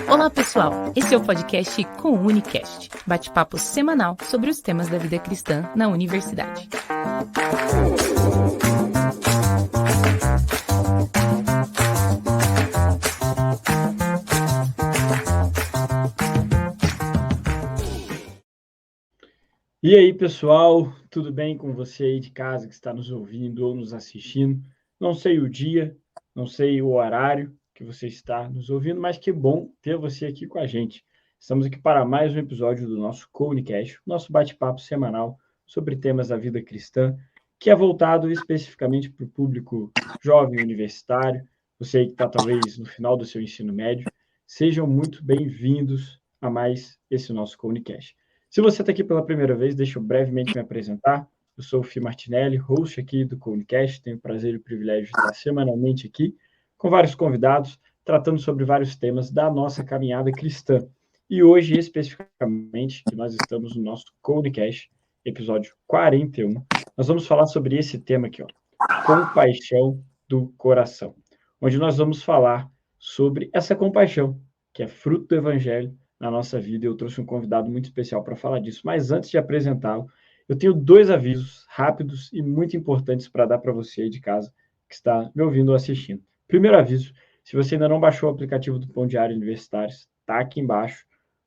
Olá, pessoal! Esse é o podcast com o Unicast, bate-papo semanal sobre os temas da vida cristã na universidade. E aí, pessoal, tudo bem com você aí de casa que está nos ouvindo ou nos assistindo? Não sei o dia, não sei o horário que você está nos ouvindo, mas que bom ter você aqui com a gente. Estamos aqui para mais um episódio do nosso Comunicast, nosso bate-papo semanal sobre temas da vida cristã, que é voltado especificamente para o público jovem universitário, você que está talvez no final do seu ensino médio. Sejam muito bem-vindos a mais esse nosso Comunicast. Se você está aqui pela primeira vez, deixa eu brevemente me apresentar. Eu sou o Fih Martinelli, host aqui do Comunicast. Tenho o prazer e o privilégio de estar semanalmente aqui com vários convidados, tratando sobre vários temas da nossa caminhada cristã. E hoje, especificamente, que nós estamos no nosso Comunicast, episódio 41, nós vamos falar sobre esse tema aqui, ó, compaixão do coração, onde nós vamos falar sobre essa compaixão, que é fruto do Evangelho, na nossa vida. Eu trouxe um convidado muito especial para falar disso. Mas antes de apresentá-lo, eu tenho dois avisos rápidos e muito importantes para dar para você aí de casa que está me ouvindo ou assistindo. Primeiro aviso, se você ainda não baixou o aplicativo do Pão Diário Universitário, está aqui embaixo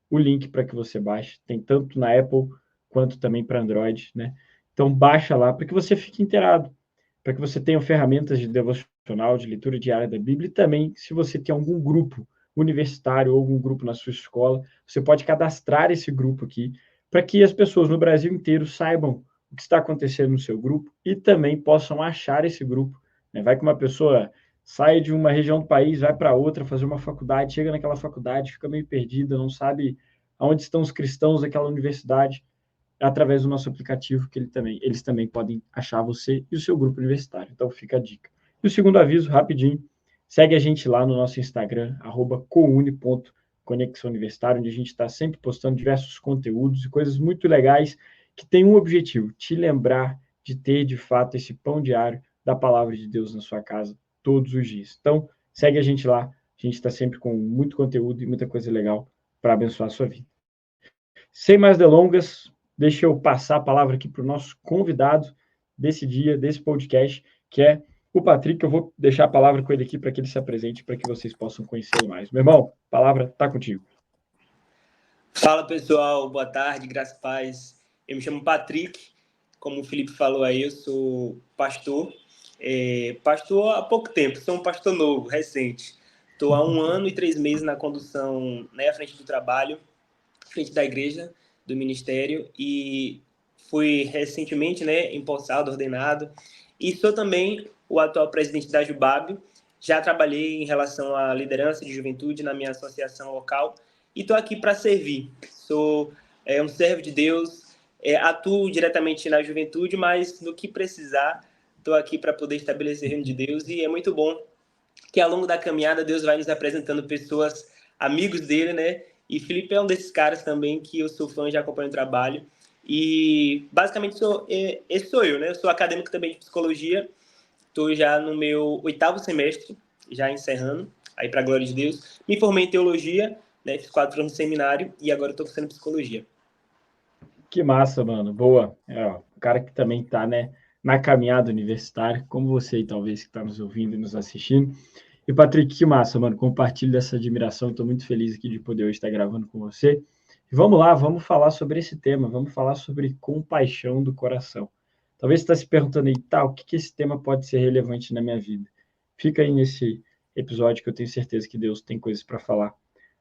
o link para que você baixe. Tem tanto na Apple quanto também para Android, né? Então baixa lá para que você fique inteirado, para que você tenha ferramentas de devocional, de leitura diária da Bíblia e também, se você tem algum grupo universitário ou algum grupo na sua escola, você pode cadastrar esse grupo aqui para que as pessoas no Brasil inteiro saibam o que está acontecendo no seu grupo e também possam achar esse grupo. Né? Vai que uma pessoa sai de uma região do país, vai para outra fazer uma faculdade, chega naquela faculdade, fica meio perdida, não sabe aonde estão os cristãos daquela universidade, através do nosso aplicativo, que eles também podem achar você e o seu grupo universitário. Então fica a dica. E o segundo aviso, rapidinho, segue a gente lá no nosso Instagram, @coune.conexãouniversitária, onde a gente está sempre postando diversos conteúdos e coisas muito legais que têm um objetivo, te lembrar de ter, de fato, esse pão diário da palavra de Deus na sua casa todos os dias. Então, segue a gente lá, a gente está sempre com muito conteúdo e muita coisa legal para abençoar a sua vida. Sem mais delongas, deixa eu passar a palavra aqui para o nosso convidado desse dia, desse podcast, que é o Patrick. Eu vou deixar a palavra com ele aqui para que ele se apresente, para que vocês possam conhecê-lo mais. Meu irmão, a palavra está contigo. Fala, pessoal. Boa tarde, graça e paz. Eu me chamo Patrick. Como o Felipe falou aí, eu sou pastor. Pastor há pouco tempo, sou um pastor novo, recente. Estou há 1 ano e 3 meses na condução, né, à frente do trabalho, à frente da igreja, do ministério, e fui recentemente, né, empossado, ordenado, e sou também o atual presidente da Jubab. Já trabalhei em relação à liderança de juventude na minha associação local e estou aqui para servir. Sou um servo de Deus, atuo diretamente na juventude, mas no que precisar, estou aqui para poder estabelecer o reino de Deus, e é muito bom que ao longo da caminhada Deus vai nos apresentando pessoas, amigos dele, né? E Felipe é um desses caras também que eu sou fã, já acompanho o trabalho. E basicamente esse sou eu, né? Eu sou acadêmico também de psicologia, estou já no meu 8º semestre, já encerrando, aí para a glória de Deus. Me formei em teologia, né? Fiz 4 anos de seminário e agora estou cursando psicologia. Que massa, mano. Boa. O cara que também está, né, na caminhada universitária, como você aí, talvez, que está nos ouvindo e nos assistindo. E, Patrick, que massa, mano. Compartilho dessa admiração. Estou muito feliz aqui de poder hoje estar gravando com você. E vamos lá, vamos falar sobre esse tema. Vamos falar sobre compaixão do coração. Talvez você está se perguntando aí, tá, o que esse tema pode ser relevante na minha vida? Fica aí nesse episódio que eu tenho certeza que Deus tem coisas para falar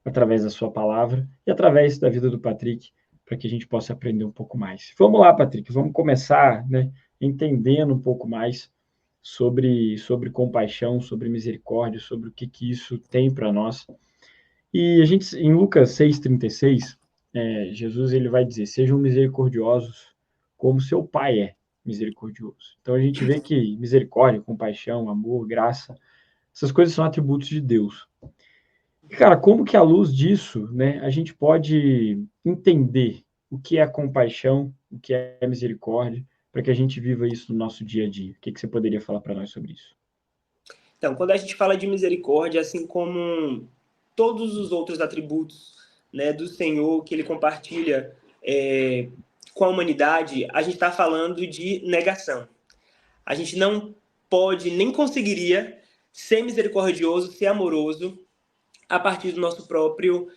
através da sua palavra e através da vida do Patrick, para que a gente possa aprender um pouco mais. Vamos lá, Patrick, vamos começar, né, entendendo um pouco mais sobre compaixão, sobre misericórdia, sobre o que isso tem para nós. E a gente, em Lucas 6,36, Jesus ele vai dizer: sejam misericordiosos como seu Pai é misericordioso. Então a gente vê que misericórdia, compaixão, amor, graça, essas coisas são atributos de Deus. E, cara, como que à luz disso, né, a gente pode entender o que é a compaixão, o que é a misericórdia, para que a gente viva isso no nosso dia a dia? O que você poderia falar para nós sobre isso? Então, quando a gente fala de misericórdia, assim como todos os outros atributos, né, do Senhor que ele compartilha com a humanidade, a gente está falando de negação. A gente não pode, nem conseguiria ser misericordioso, ser amoroso, a partir do nosso próprio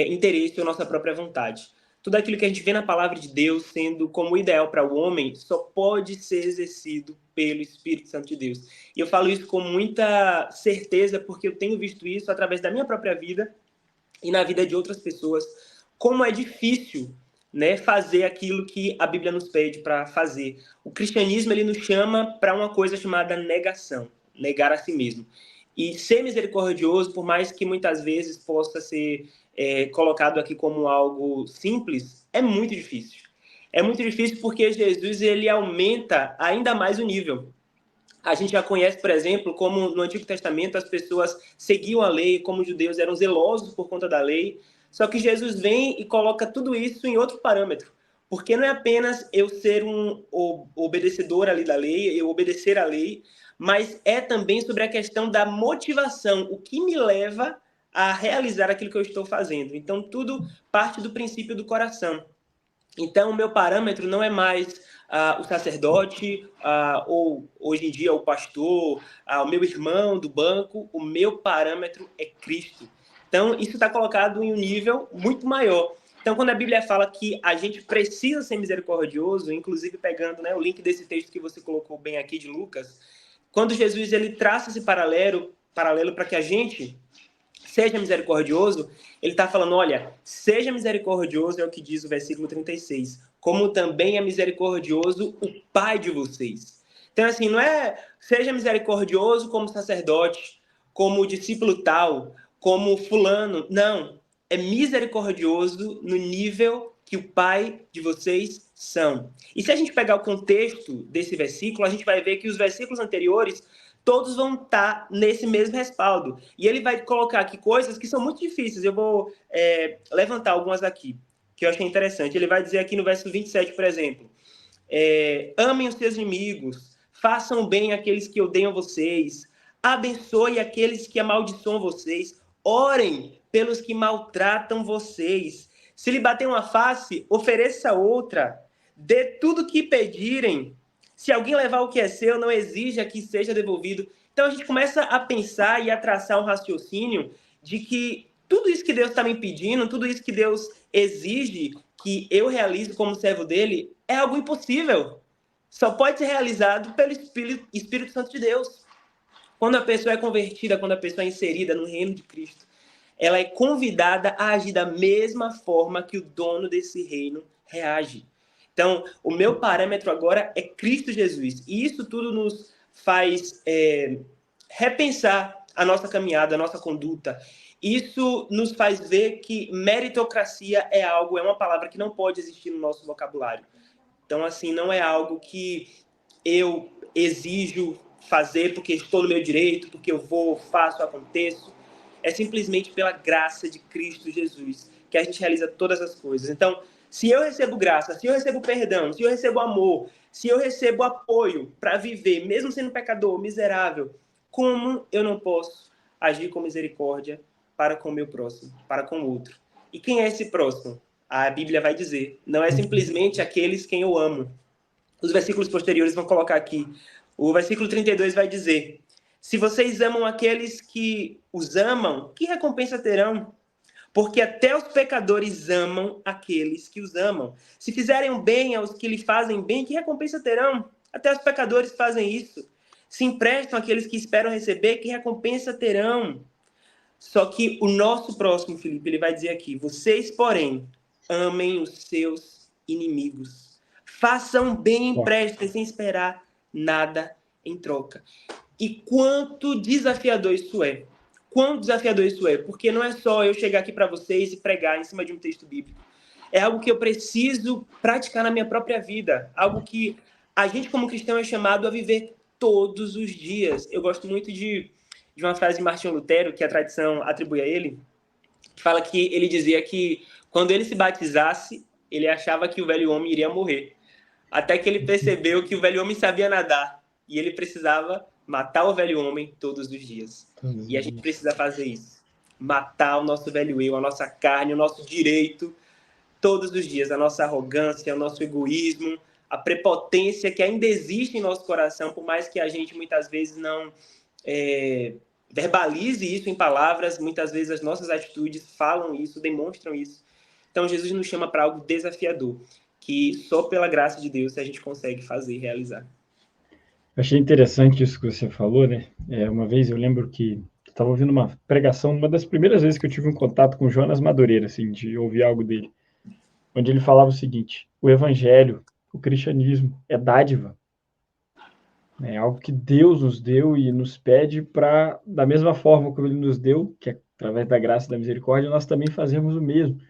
interesse ou nossa própria vontade. Tudo aquilo que a gente vê na palavra de Deus sendo como ideal para o homem só pode ser exercido pelo Espírito Santo de Deus. E eu falo isso com muita certeza porque eu tenho visto isso através da minha própria vida e na vida de outras pessoas, como é difícil, né, fazer aquilo que a Bíblia nos pede para fazer. O cristianismo ele nos chama para uma coisa chamada negação, negar a si mesmo. E ser misericordioso, por mais que muitas vezes possa ser colocado aqui como algo simples, é muito difícil. É muito difícil porque Jesus ele aumenta ainda mais o nível. A gente já conhece, por exemplo, como no Antigo Testamento as pessoas seguiam a lei, como os judeus eram zelosos por conta da lei, só que Jesus vem e coloca tudo isso em outro parâmetro. Porque não é apenas eu ser um obedecedor ali da lei, eu obedecer à lei, mas é também sobre a questão da motivação, o que me leva a realizar aquilo que eu estou fazendo. Então, tudo parte do princípio do coração. Então, o meu parâmetro não é mais o sacerdote, ou hoje em dia o pastor, o meu irmão do banco. O meu parâmetro é Cristo. Então, isso está colocado em um nível muito maior. Então, quando a Bíblia fala que a gente precisa ser misericordioso, inclusive pegando, né, o link desse texto que você colocou bem aqui de Lucas, quando Jesus ele traça esse paralelo para que a gente seja misericordioso, ele está falando, olha, seja misericordioso, é o que diz o versículo 36, como também é misericordioso o Pai de vocês. Então, assim, não é seja misericordioso como sacerdote, como discípulo tal, como fulano, não. É misericordioso no nível que o Pai de vocês são. E se a gente pegar o contexto desse versículo, a gente vai ver que os versículos anteriores todos vão estar nesse mesmo respaldo. E ele vai colocar aqui coisas que são muito difíceis. Eu vou levantar algumas aqui, que eu achei interessante. Ele vai dizer aqui no verso 27, por exemplo, amem os seus inimigos, façam bem àqueles que odeiam vocês, abençoe aqueles que amaldiçoam vocês, orem pelos que maltratam vocês. Se lhe bater uma face, ofereça outra, dê tudo que pedirem. Se alguém levar o que é seu, não exija que seja devolvido. Então a gente começa a pensar e a traçar um raciocínio de que tudo isso que Deus está me pedindo, tudo isso que Deus exige que eu realize como servo dele, é algo impossível. Só pode ser realizado pelo Espírito Santo de Deus. Quando a pessoa é convertida, quando a pessoa é inserida no reino de Cristo, ela é convidada a agir da mesma forma que o dono desse reino reage. Então, o meu parâmetro agora é Cristo Jesus. E isso tudo nos faz repensar a nossa caminhada, a nossa conduta. Isso nos faz ver que meritocracia é uma palavra que não pode existir no nosso vocabulário. Então, assim, não é algo que eu exijo fazer porque estou no meu direito, porque eu vou, faço, aconteço. É simplesmente pela graça de Cristo Jesus que a gente realiza todas as coisas. Então, se eu recebo graça, se eu recebo perdão, se eu recebo amor, se eu recebo apoio para viver, mesmo sendo pecador, miserável, como eu não posso agir com misericórdia para com o meu próximo, para com o outro? E quem é esse próximo? A Bíblia vai dizer, não é simplesmente aqueles quem eu amo. Os versículos posteriores vão colocar aqui. O versículo 32 vai dizer, se vocês amam aqueles que os amam, que recompensa terão? Porque até os pecadores amam aqueles que os amam. Se fizerem o bem aos que lhe fazem bem, que recompensa terão? Até os pecadores fazem isso. Se emprestam àqueles que esperam receber, que recompensa terão? Só que o nosso próximo, Felipe, ele vai dizer aqui, vocês, porém, amem os seus inimigos. Façam bem, emprestem, sem esperar nada em troca. E quanto desafiador isso é. Quão desafiador isso é, porque não é só eu chegar aqui para vocês e pregar em cima de um texto bíblico. É algo que eu preciso praticar na minha própria vida, algo que a gente como cristão é chamado a viver todos os dias. Eu gosto muito de uma frase de Martinho Lutero, que a tradição atribui a ele, que fala que ele dizia que quando ele se batizasse, ele achava que o velho homem iria morrer, até que ele percebeu que o velho homem sabia nadar e ele precisava matar o velho homem todos os dias. E a gente precisa fazer isso. Matar o nosso velho eu, a nossa carne, o nosso direito, todos os dias. A nossa arrogância, o nosso egoísmo, a prepotência que ainda existe em nosso coração, por mais que a gente muitas vezes não verbalize isso em palavras, muitas vezes as nossas atitudes falam isso, demonstram isso. Então, Jesus nos chama para algo desafiador, que só pela graça de Deus a gente consegue fazer e realizar. Achei interessante isso que você falou, né? Uma vez eu lembro que estava ouvindo uma pregação, uma das primeiras vezes que eu tive um contato com Jonas Madureira, assim, de ouvir algo dele, onde ele falava o seguinte: o evangelho, o cristianismo é dádiva. É algo que Deus nos deu e nos pede para, da mesma forma como ele nos deu, que é através da graça e da misericórdia, nós também fazemos o mesmo.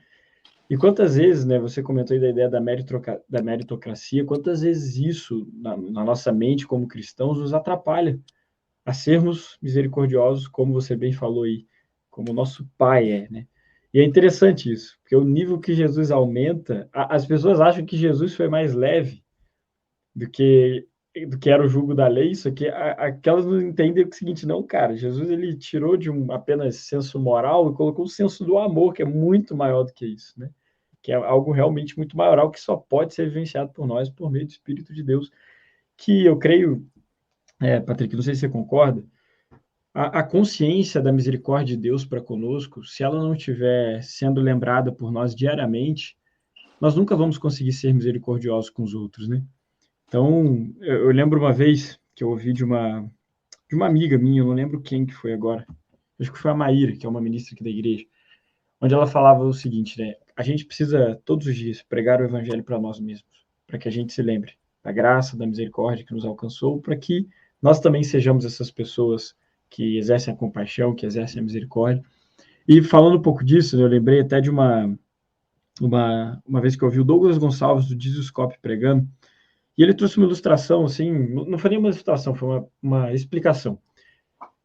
E quantas vezes, né, você comentou aí da ideia da meritocracia, quantas vezes isso, na nossa mente como cristãos, nos atrapalha a sermos misericordiosos, como você bem falou aí, como o nosso Pai é, né? E é interessante isso, porque o nível que Jesus aumenta, as pessoas acham que Jesus foi mais leve do que era o jugo da lei, isso aqui, aquelas não entendem o seguinte: não, cara, Jesus ele tirou de apenas senso moral e colocou o senso do amor, que é muito maior do que isso, né? Que é algo realmente muito maior, que só pode ser vivenciado por nós por meio do Espírito de Deus, que eu creio, Patrick, não sei se você concorda, a consciência da misericórdia de Deus para conosco, se ela não estiver sendo lembrada por nós diariamente, nós nunca vamos conseguir ser misericordiosos com os outros, né? Então, eu lembro uma vez que eu ouvi de uma amiga minha, eu não lembro quem que foi agora, acho que foi a Maíra, que é uma ministra aqui da igreja, onde ela falava o seguinte, né? A gente precisa, todos os dias, pregar o evangelho para nós mesmos, para que a gente se lembre da graça, da misericórdia que nos alcançou, para que nós também sejamos essas pessoas que exercem a compaixão, que exercem a misericórdia. E falando um pouco disso, eu lembrei até de uma vez que eu ouvi o Douglas Gonçalves, do Dizoscope, pregando, e ele trouxe uma ilustração, assim, não foi nem uma ilustração, foi uma explicação.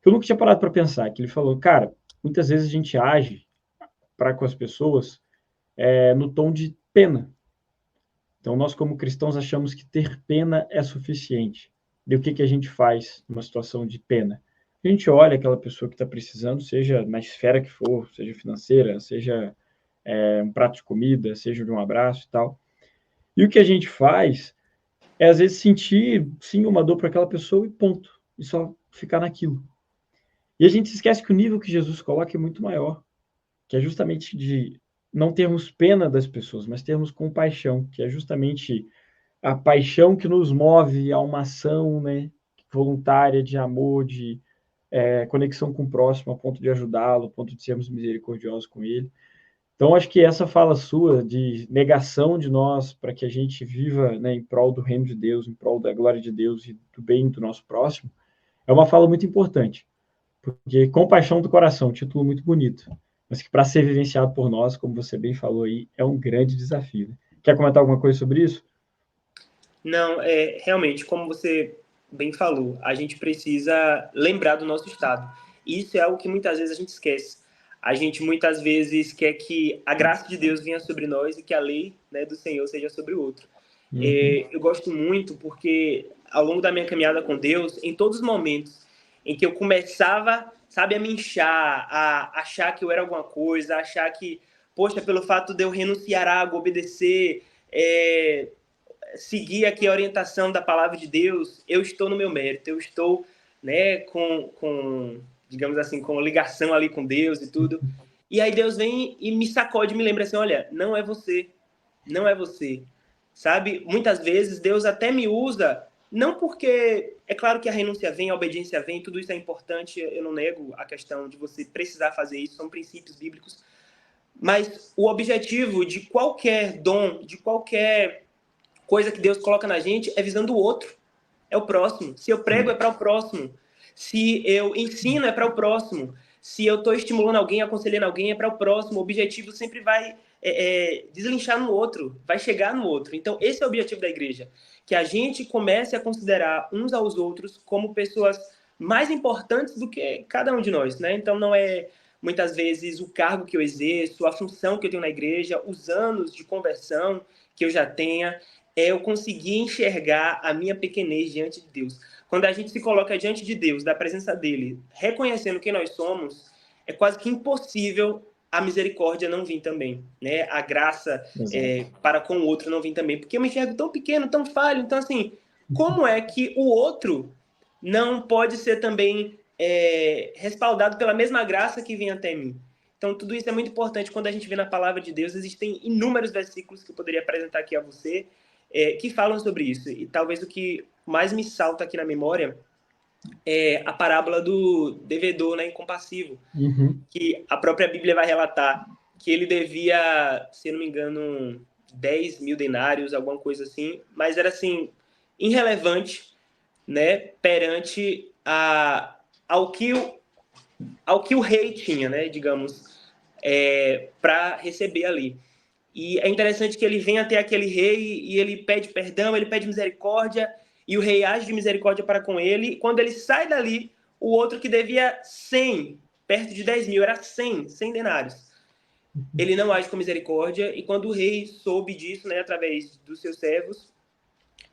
Eu nunca tinha parado para pensar, que ele falou, cara, muitas vezes a gente age para com as pessoas no tom de pena. Então, nós como cristãos achamos que ter pena é suficiente. E o que a gente faz numa situação de pena? A gente olha aquela pessoa que está precisando, seja na esfera que for, seja financeira, seja um prato de comida, seja de um abraço e tal. E o que a gente faz às vezes, sentir, sim, uma dor para aquela pessoa e ponto. E só ficar naquilo. E a gente esquece que o nível que Jesus coloca é muito maior, que é justamente de não termos pena das pessoas, mas termos compaixão, que é justamente a paixão que nos move a uma ação, né, voluntária, de amor, de conexão com o próximo, a ponto de ajudá-lo, a ponto de sermos misericordiosos com ele. Então, acho que essa fala sua de negação de nós para que a gente viva, né, em prol do reino de Deus, em prol da glória de Deus e do bem do nosso próximo, é uma fala muito importante. Porque compaixão do coração, um título muito bonito, mas que para ser vivenciado por nós, como você bem falou aí, é um grande desafio. Né? Quer comentar alguma coisa sobre isso? Não, realmente, como você bem falou, a gente precisa lembrar do nosso estado. Isso é algo que muitas vezes a gente esquece. A gente muitas vezes quer que a graça de Deus venha sobre nós e que a lei, né, do Senhor seja sobre o outro. Eu gosto muito porque ao longo da minha caminhada com Deus, em todos os momentos em que eu começava, sabe, a me inchar, a achar que eu era alguma coisa, a achar que, poxa, pelo fato de eu renunciar a algo, obedecer, seguir aqui a orientação da palavra de Deus, eu estou no meu mérito, eu estou, né, com digamos assim, com ligação ali com Deus e tudo. E aí Deus vem e me sacode, me lembra assim, olha, não é você, não é você. Sabe? Muitas vezes Deus até me usa, não porque, é claro que a renúncia vem, a obediência vem, tudo isso é importante, eu não nego a questão de você precisar fazer isso, são princípios bíblicos, mas o objetivo de qualquer dom, de qualquer coisa que Deus coloca na gente é visando o outro, é o próximo. Se eu prego, é para o próximo. Se eu ensino, é para o próximo. Se eu estou estimulando alguém, aconselhando alguém, é para o próximo. O objetivo sempre vai deslinchar no outro, vai chegar no outro. Então, esse é o objetivo da igreja. Que a gente comece a considerar uns aos outros como pessoas mais importantes do que cada um de nós, né? Então, não é, muitas vezes, o cargo que eu exerço, a função que eu tenho na igreja, os anos de conversão que eu já tenha. é eu conseguir enxergar a minha pequenez diante de Deus. Quando a gente se coloca diante de Deus, da presença dele, reconhecendo quem nós somos, é quase que impossível a misericórdia não vir também, né? A graça para com o outro não vir também. Porque eu me enxergo tão pequeno, tão falho. Então, assim, como é que o outro não pode ser também respaldado pela mesma graça que vem até mim? Então, tudo isso é muito importante quando a gente vê na palavra de Deus. Existem inúmeros versículos que eu poderia apresentar aqui a você que falam sobre isso. E talvez o que mais me salta aqui na memória é a parábola do devedor, né, incompassivo, que a própria Bíblia vai relatar que ele devia, se não me engano, 10 mil denários, alguma coisa assim, mas era assim, irrelevante, né, perante ao que o rei tinha, né, digamos, para receber ali. E é interessante que ele vem até aquele rei e ele pede perdão, ele pede misericórdia, e o rei age de misericórdia para com ele. E quando ele sai dali, o outro que devia 100, perto de 10 mil, era 100 denários. Ele não age com misericórdia, e quando o rei soube disso, né, através dos seus servos,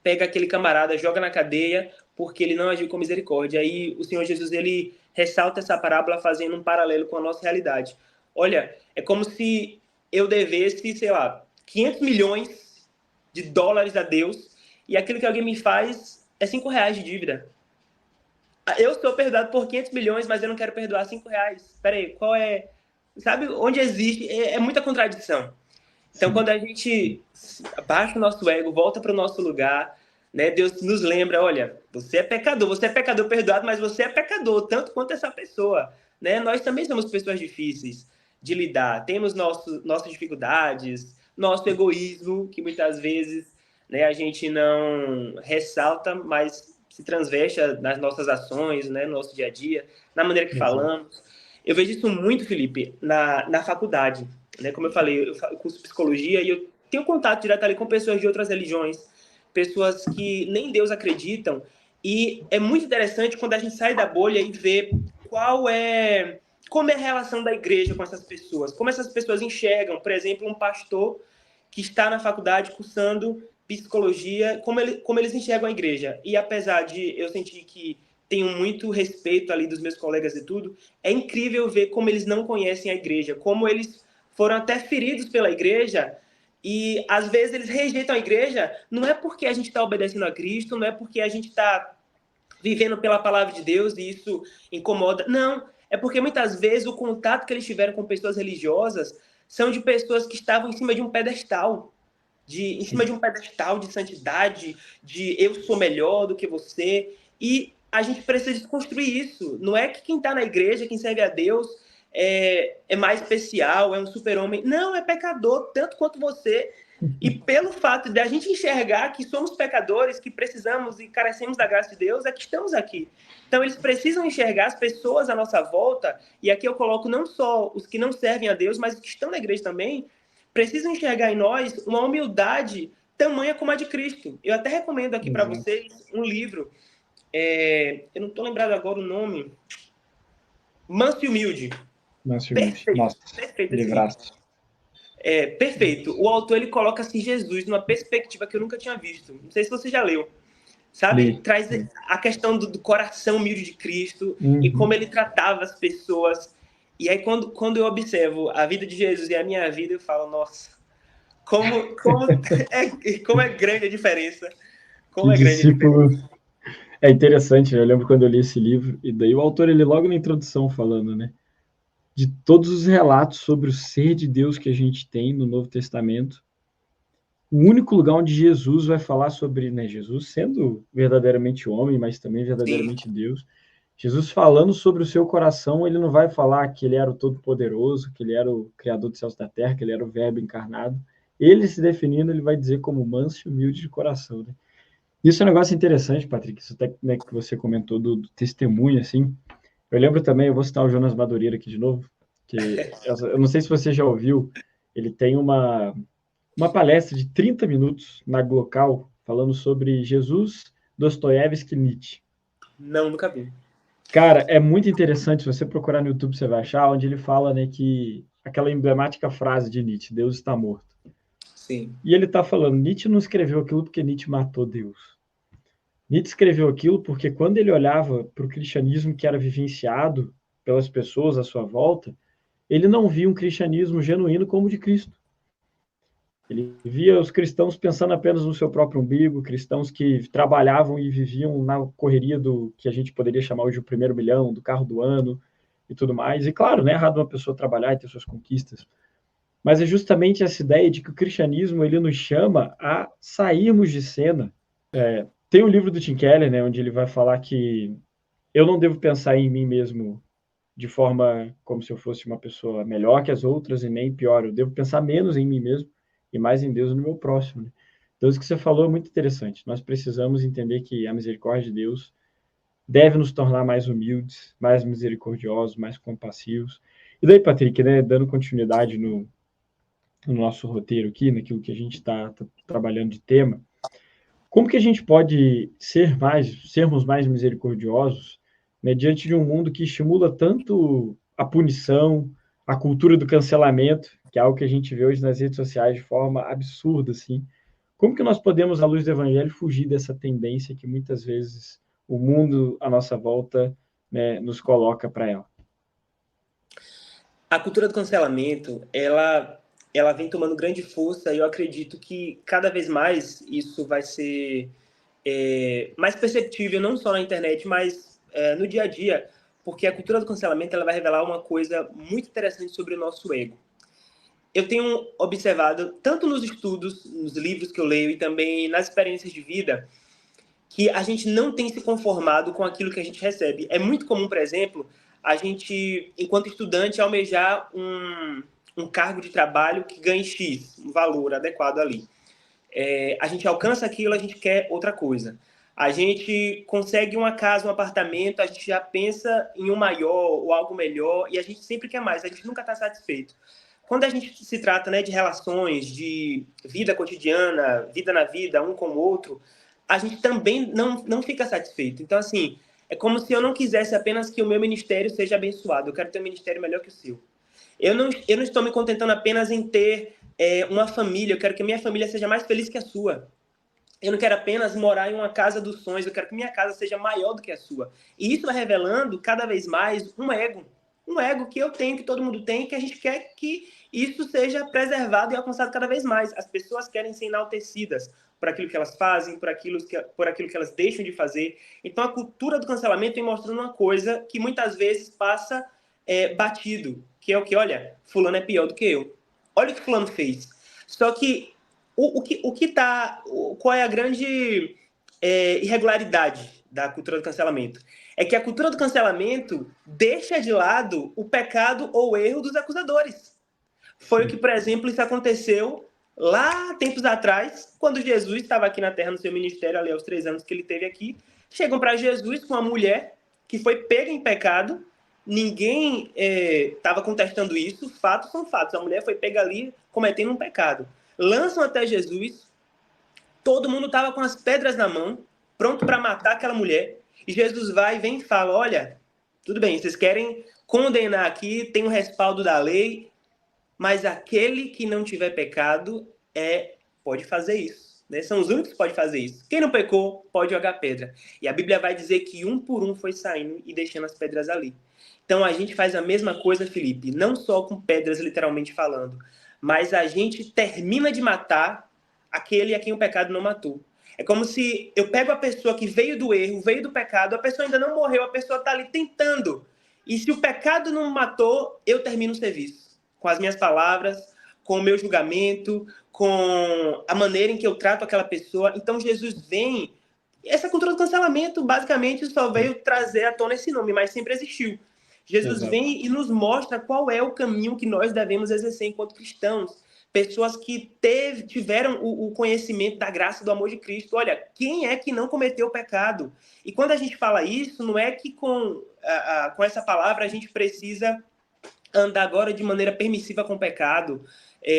pega aquele camarada, joga na cadeia, porque ele não agiu com misericórdia. Aí o Senhor Jesus, ele ressalta essa parábola fazendo um paralelo com a nossa realidade. Olha, é como se eu devesse, sei lá, 500 milhões de dólares a Deus, e aquilo que alguém me faz é 5 reais de dívida. Eu sou perdoado por 500 milhões, mas eu não quero perdoar 5 reais. Espera aí, qual é... Sabe onde existe? É muita contradição. Então, quando a gente baixa o nosso ego, volta para o nosso lugar, né, Deus nos lembra, olha, você é pecador perdoado, mas você é pecador, tanto quanto essa pessoa. Né? Nós também somos pessoas difíceis de lidar, temos nossas dificuldades, nosso egoísmo, que muitas vezes, né, a gente não ressalta, mas se transveste nas nossas ações, né, no nosso dia a dia, na maneira que falamos. Eu vejo isso muito, Felipe, na faculdade. Né? Como eu falei, eu curso psicologia e eu tenho contato direto ali com pessoas de outras religiões, pessoas que nem Deus acreditam, e é muito interessante quando a gente sai da bolha e vê como é a relação da igreja com essas pessoas, como essas pessoas enxergam, por exemplo, um pastor que está na faculdade cursando psicologia, como eles enxergam a igreja. E apesar de eu sentir que tenho muito respeito ali dos meus colegas e tudo, é incrível ver como eles não conhecem a igreja, como eles foram até feridos pela igreja, e às vezes eles rejeitam a igreja, não é porque a gente está obedecendo a Cristo, não é porque a gente está vivendo pela palavra de Deus e isso incomoda, não, é porque muitas vezes o contato que eles tiveram com pessoas religiosas são de pessoas que estavam em cima de um pedestal, em cima de um pedestal de santidade, de eu sou melhor do que você, e a gente precisa desconstruir isso. Não é que quem está na igreja, quem serve a Deus, é mais especial, é um super-homem. Não, é pecador, tanto quanto você. E pelo fato de a gente enxergar que somos pecadores, que precisamos e carecemos da graça de Deus, é que estamos aqui. Então, eles precisam enxergar as pessoas à nossa volta, e aqui eu coloco não só os que não servem a Deus, mas os que estão na igreja também, precisam enxergar em nós uma humildade tamanha como a de Cristo. Eu até recomendo aqui para vocês um livro, eu não estou lembrado agora o nome, Manso e Humilde. Perfeito. Nossa, perfeito. livraço. Perfeito. O autor, ele coloca assim, Jesus numa perspectiva que eu nunca tinha visto. Não sei se você já leu. Sabe? Traz a questão do coração humilde de Cristo e como ele tratava as pessoas. E aí, quando eu observo a vida de Jesus e a minha vida, eu falo, nossa, como é grande a diferença. Como é grande a diferença. É interessante, eu lembro quando eu li esse livro, e daí o autor, ele logo na introdução falando, né, de todos os relatos sobre o ser de Deus que a gente tem no Novo Testamento, o único lugar onde Jesus vai falar sobre, né, Jesus sendo verdadeiramente homem, mas também verdadeiramente Deus, Jesus falando sobre o seu coração, ele não vai falar que ele era o Todo-Poderoso, que ele era o Criador dos céus e da terra, que ele era o Verbo encarnado. Ele se definindo, ele vai dizer como manso e humilde de coração, né? Isso é um negócio interessante, Patrick, isso até, né, que você comentou do testemunho, assim. Eu lembro também, eu vou citar o Jonas Madureira aqui de novo, que eu não sei se você já ouviu, ele tem uma palestra de 30 minutos na Glocal, falando sobre Jesus, Dostoiévski e Nietzsche. Não, nunca vi. Cara, é muito interessante, se você procurar no YouTube, você vai achar, onde ele fala, né, que aquela emblemática frase de Nietzsche, Deus está morto. Sim. E ele está falando, Nietzsche não escreveu aquilo porque Nietzsche matou Deus. Nietzsche escreveu aquilo porque quando ele olhava para o cristianismo que era vivenciado pelas pessoas à sua volta, ele não via um cristianismo genuíno como o de Cristo. Ele via os cristãos pensando apenas no seu próprio umbigo, cristãos que trabalhavam e viviam na correria do que a gente poderia chamar hoje de primeiro milhão, do carro do ano e tudo mais. E claro, não é errado uma pessoa trabalhar e ter suas conquistas, mas é justamente essa ideia de que o cristianismo ele nos chama a sairmos de cena. Tem um livro do Tim Keller, né, onde ele vai falar que eu não devo pensar em mim mesmo de forma como se eu fosse uma pessoa melhor que as outras e nem pior. Eu devo pensar menos em mim mesmo e mais em Deus e no meu próximo. Né? Então, isso que você falou é muito interessante. Nós precisamos entender que a misericórdia de Deus deve nos tornar mais humildes, mais misericordiosos, mais compassivos. E daí, Patrick, né, dando continuidade no nosso roteiro aqui, naquilo que a gente está trabalhando de tema, como que a gente pode sermos mais misericordiosos, né, diante de um mundo que estimula tanto a punição, a cultura do cancelamento, que é algo que a gente vê hoje nas redes sociais de forma absurda, assim. Como que nós podemos, à luz do Evangelho, fugir dessa tendência que muitas vezes o mundo à nossa volta, né, nos coloca para ela? A cultura do cancelamento, ela vem tomando grande força e eu acredito que cada vez mais isso vai ser mais perceptível, não só na internet, mas no dia a dia, porque a cultura do cancelamento ela vai revelar uma coisa muito interessante sobre o nosso ego. Eu tenho observado, tanto nos estudos, nos livros que eu leio e também nas experiências de vida, que a gente não tem se conformado com aquilo que a gente recebe. É muito comum, por exemplo, a gente, enquanto estudante, almejar um cargo de trabalho que ganhe X, um valor adequado ali. A gente alcança aquilo, a gente quer outra coisa. A gente consegue uma casa, um apartamento, a gente já pensa em um maior ou algo melhor e a gente sempre quer mais, a gente nunca está satisfeito. Quando a gente se trata, né, de relações, de vida cotidiana, vida na vida, um com o outro, a gente também não fica satisfeito. Então, assim, é como se eu não quisesse apenas que o meu ministério seja abençoado. Eu quero ter um ministério melhor que o seu. Eu não estou me contentando apenas em ter uma família. Eu quero que a minha família seja mais feliz que a sua. Eu não quero apenas morar em uma casa dos sonhos. Eu quero que minha casa seja maior do que a sua. E isso vai revelando cada vez mais um ego. Um ego que eu tenho, que todo mundo tem, que a gente quer que isso seja preservado e alcançado cada vez mais. As pessoas querem ser enaltecidas por aquilo que elas fazem, por aquilo que elas deixam de fazer. Então, a cultura do cancelamento vem mostrando uma coisa que muitas vezes passa batido, que é o que, olha, fulano é pior do que eu. Olha o que fulano fez. Só que qual é a grande irregularidade da cultura do cancelamento? É que a cultura do cancelamento deixa de lado o pecado ou o erro dos acusadores. Foi o que, por exemplo, isso aconteceu lá tempos atrás, quando Jesus estava aqui na Terra no seu ministério, ali aos 3 anos que ele teve aqui. Chegam para Jesus com uma mulher que foi pega em pecado, ninguém estava contestando isso, fatos são fatos, a mulher foi pega ali cometendo um pecado. Lançam até Jesus, todo mundo estava com as pedras na mão, pronto para matar aquela mulher, e Jesus vai e vem e fala, olha, tudo bem, vocês querem condenar aqui, tem um respaldo da lei, mas aquele que não tiver pecado pode fazer isso. Né? São os únicos que podem fazer isso. Quem não pecou, pode jogar pedra. E a Bíblia vai dizer que um por um foi saindo e deixando as pedras ali. Então a gente faz a mesma coisa, Felipe, não só com pedras, literalmente falando, mas a gente termina de matar aquele a quem o pecado não matou. É como se eu pego a pessoa que veio do erro, veio do pecado, a pessoa ainda não morreu, a pessoa está ali tentando. E se o pecado não matou, eu termino o serviço. Com as minhas palavras, com o meu julgamento, com a maneira em que eu trato aquela pessoa. Então, Jesus vem... Essa cultura do cancelamento, basicamente, só veio trazer à tona esse nome, mas sempre existiu. Jesus Exato. vem e nos mostra qual é o caminho que nós devemos exercer enquanto cristãos. Pessoas que tiveram o conhecimento da graça e do amor de Cristo. Olha, quem é que não cometeu pecado? E quando a gente fala isso, não é que com essa palavra a gente precisa andar agora de maneira permissiva com o pecado,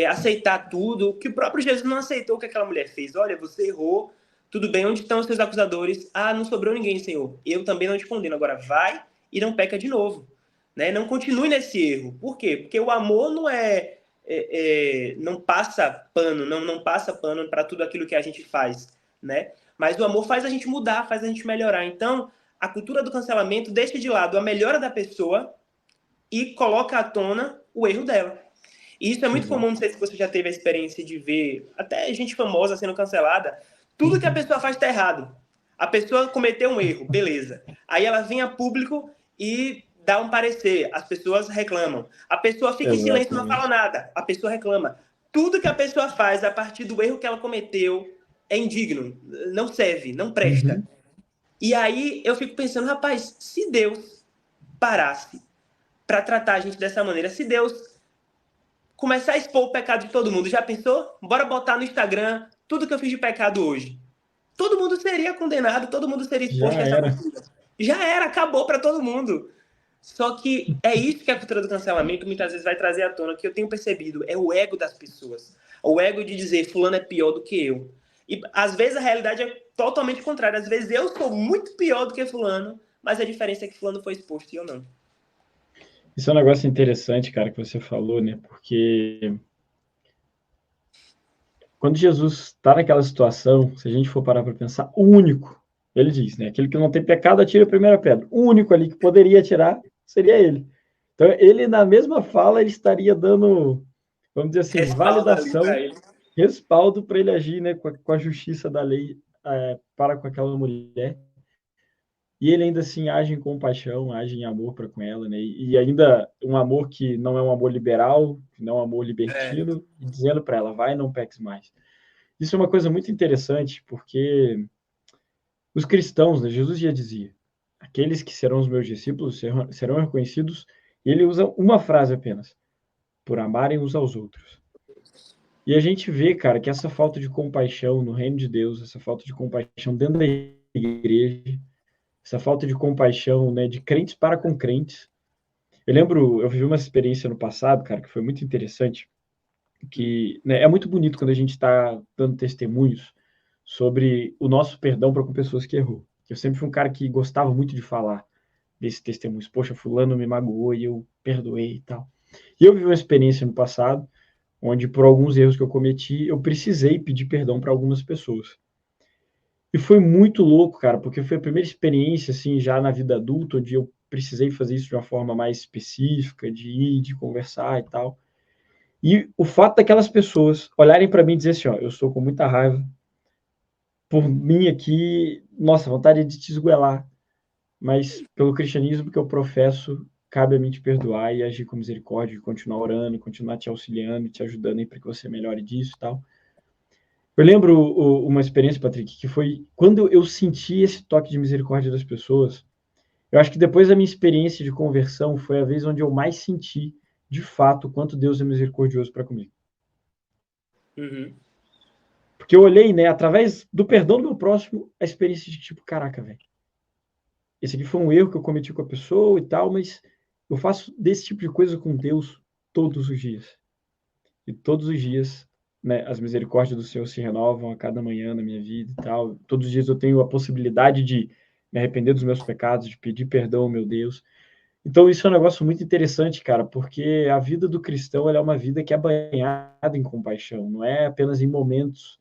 aceitar tudo, que o próprio Jesus não aceitou o que aquela mulher fez. Olha, você errou, tudo bem, onde estão os seus acusadores? Ah, não sobrou ninguém, Senhor. Eu também não te condeno. Agora vai e não peca de novo. Né? Não continue nesse erro. Por quê? Porque o amor não é não passa pano, não passa pano para tudo aquilo que a gente faz, né? Mas o amor faz a gente mudar, faz a gente melhorar. Então, a cultura do cancelamento deixa de lado a melhora da pessoa e coloca à tona o erro dela. E isso é muito comum, não sei se você já teve a experiência de ver até gente famosa sendo cancelada. Tudo que a pessoa faz está errado. A pessoa cometeu um erro, beleza. Aí ela vem a público e dá um parecer. As pessoas reclamam. A pessoa fica em silêncio, não fala nada. A pessoa reclama. Tudo que a pessoa faz a partir do erro que ela cometeu é indigno, não serve, não presta. E aí eu fico pensando, rapaz, se Deus parasse para tratar a gente dessa maneira, se Deus começar a expor o pecado de todo mundo, já pensou? Bora botar no Instagram tudo que eu fiz de pecado hoje. Todo mundo seria condenado, todo mundo seria exposto a essa cultura. Já era, acabou para todo mundo. Só que é isso que a cultura do cancelamento muitas vezes vai trazer à tona, que eu tenho percebido, é o ego das pessoas. O ego de dizer, fulano é pior do que eu. E às vezes a realidade é totalmente contrária. Às vezes eu sou muito pior do que fulano, mas a diferença é que fulano foi exposto e eu não. Isso é um negócio interessante, cara, que você falou, né? Porque quando Jesus está naquela situação, se a gente for parar para pensar, o único, ele diz, né? Aquele que não tem pecado, atira a primeira pedra. O único ali que poderia atirar seria ele. Então, ele, na mesma fala, ele estaria dando, vamos dizer assim, validação, respaldo para ele agir, né? Com a justiça da lei para com aquela mulher. E ele ainda assim age em compaixão, age em amor para com ela, né? E ainda um amor que não é um amor liberal, que não é um amor libertino, e dizendo para ela, vai, não peques mais. Isso é uma coisa muito interessante, porque os cristãos, né, Jesus já dizia, aqueles que serão os meus discípulos serão reconhecidos, e ele usa uma frase apenas, por amarem uns aos outros. E a gente vê, cara, que essa falta de compaixão no reino de Deus, essa falta de compaixão dentro da igreja, essa falta de compaixão, né, de crentes para com crentes. Eu vivi uma experiência no passado, cara, que foi muito interessante, que, né, é muito bonito quando a gente está dando testemunhos sobre o nosso perdão para com pessoas que errou. Eu sempre fui um cara que gostava muito de falar desses testemunhos. Poxa, fulano me magoou e eu perdoei e tal. E eu vivi uma experiência no passado, onde por alguns erros que eu cometi, eu precisei pedir perdão para algumas pessoas. E foi muito louco, cara, porque foi a primeira experiência, assim, já na vida adulta, onde eu precisei fazer isso de uma forma mais específica, de ir, de conversar e tal. E o fato daquelas pessoas olharem para mim e dizer assim, ó, eu estou com muita raiva, por mim aqui, nossa, vontade de te esgoelar, mas pelo cristianismo que eu professo, cabe a mim te perdoar e agir com misericórdia, continuar orando, continuar te auxiliando, te ajudando aí para que você melhore disso e tal. Eu lembro uma experiência, Patrick, que foi quando eu senti esse toque de misericórdia das pessoas. Eu acho que depois da minha experiência de conversão foi a vez onde eu mais senti, de fato, o quanto Deus é misericordioso para comigo. Porque eu olhei, né, através do perdão do meu próximo, a experiência de tipo, caraca, velho. Esse aqui foi um erro que eu cometi com a pessoa e tal, mas eu faço desse tipo de coisa com Deus todos os dias. E todos os dias, né, as misericórdias do Senhor se renovam a cada manhã na minha vida e tal. Todos os dias eu tenho a possibilidade de me arrepender dos meus pecados, de pedir perdão ao meu Deus. Então isso é um negócio muito interessante, cara, porque a vida do cristão ela é uma vida que é banhada em compaixão, não é apenas em momentos,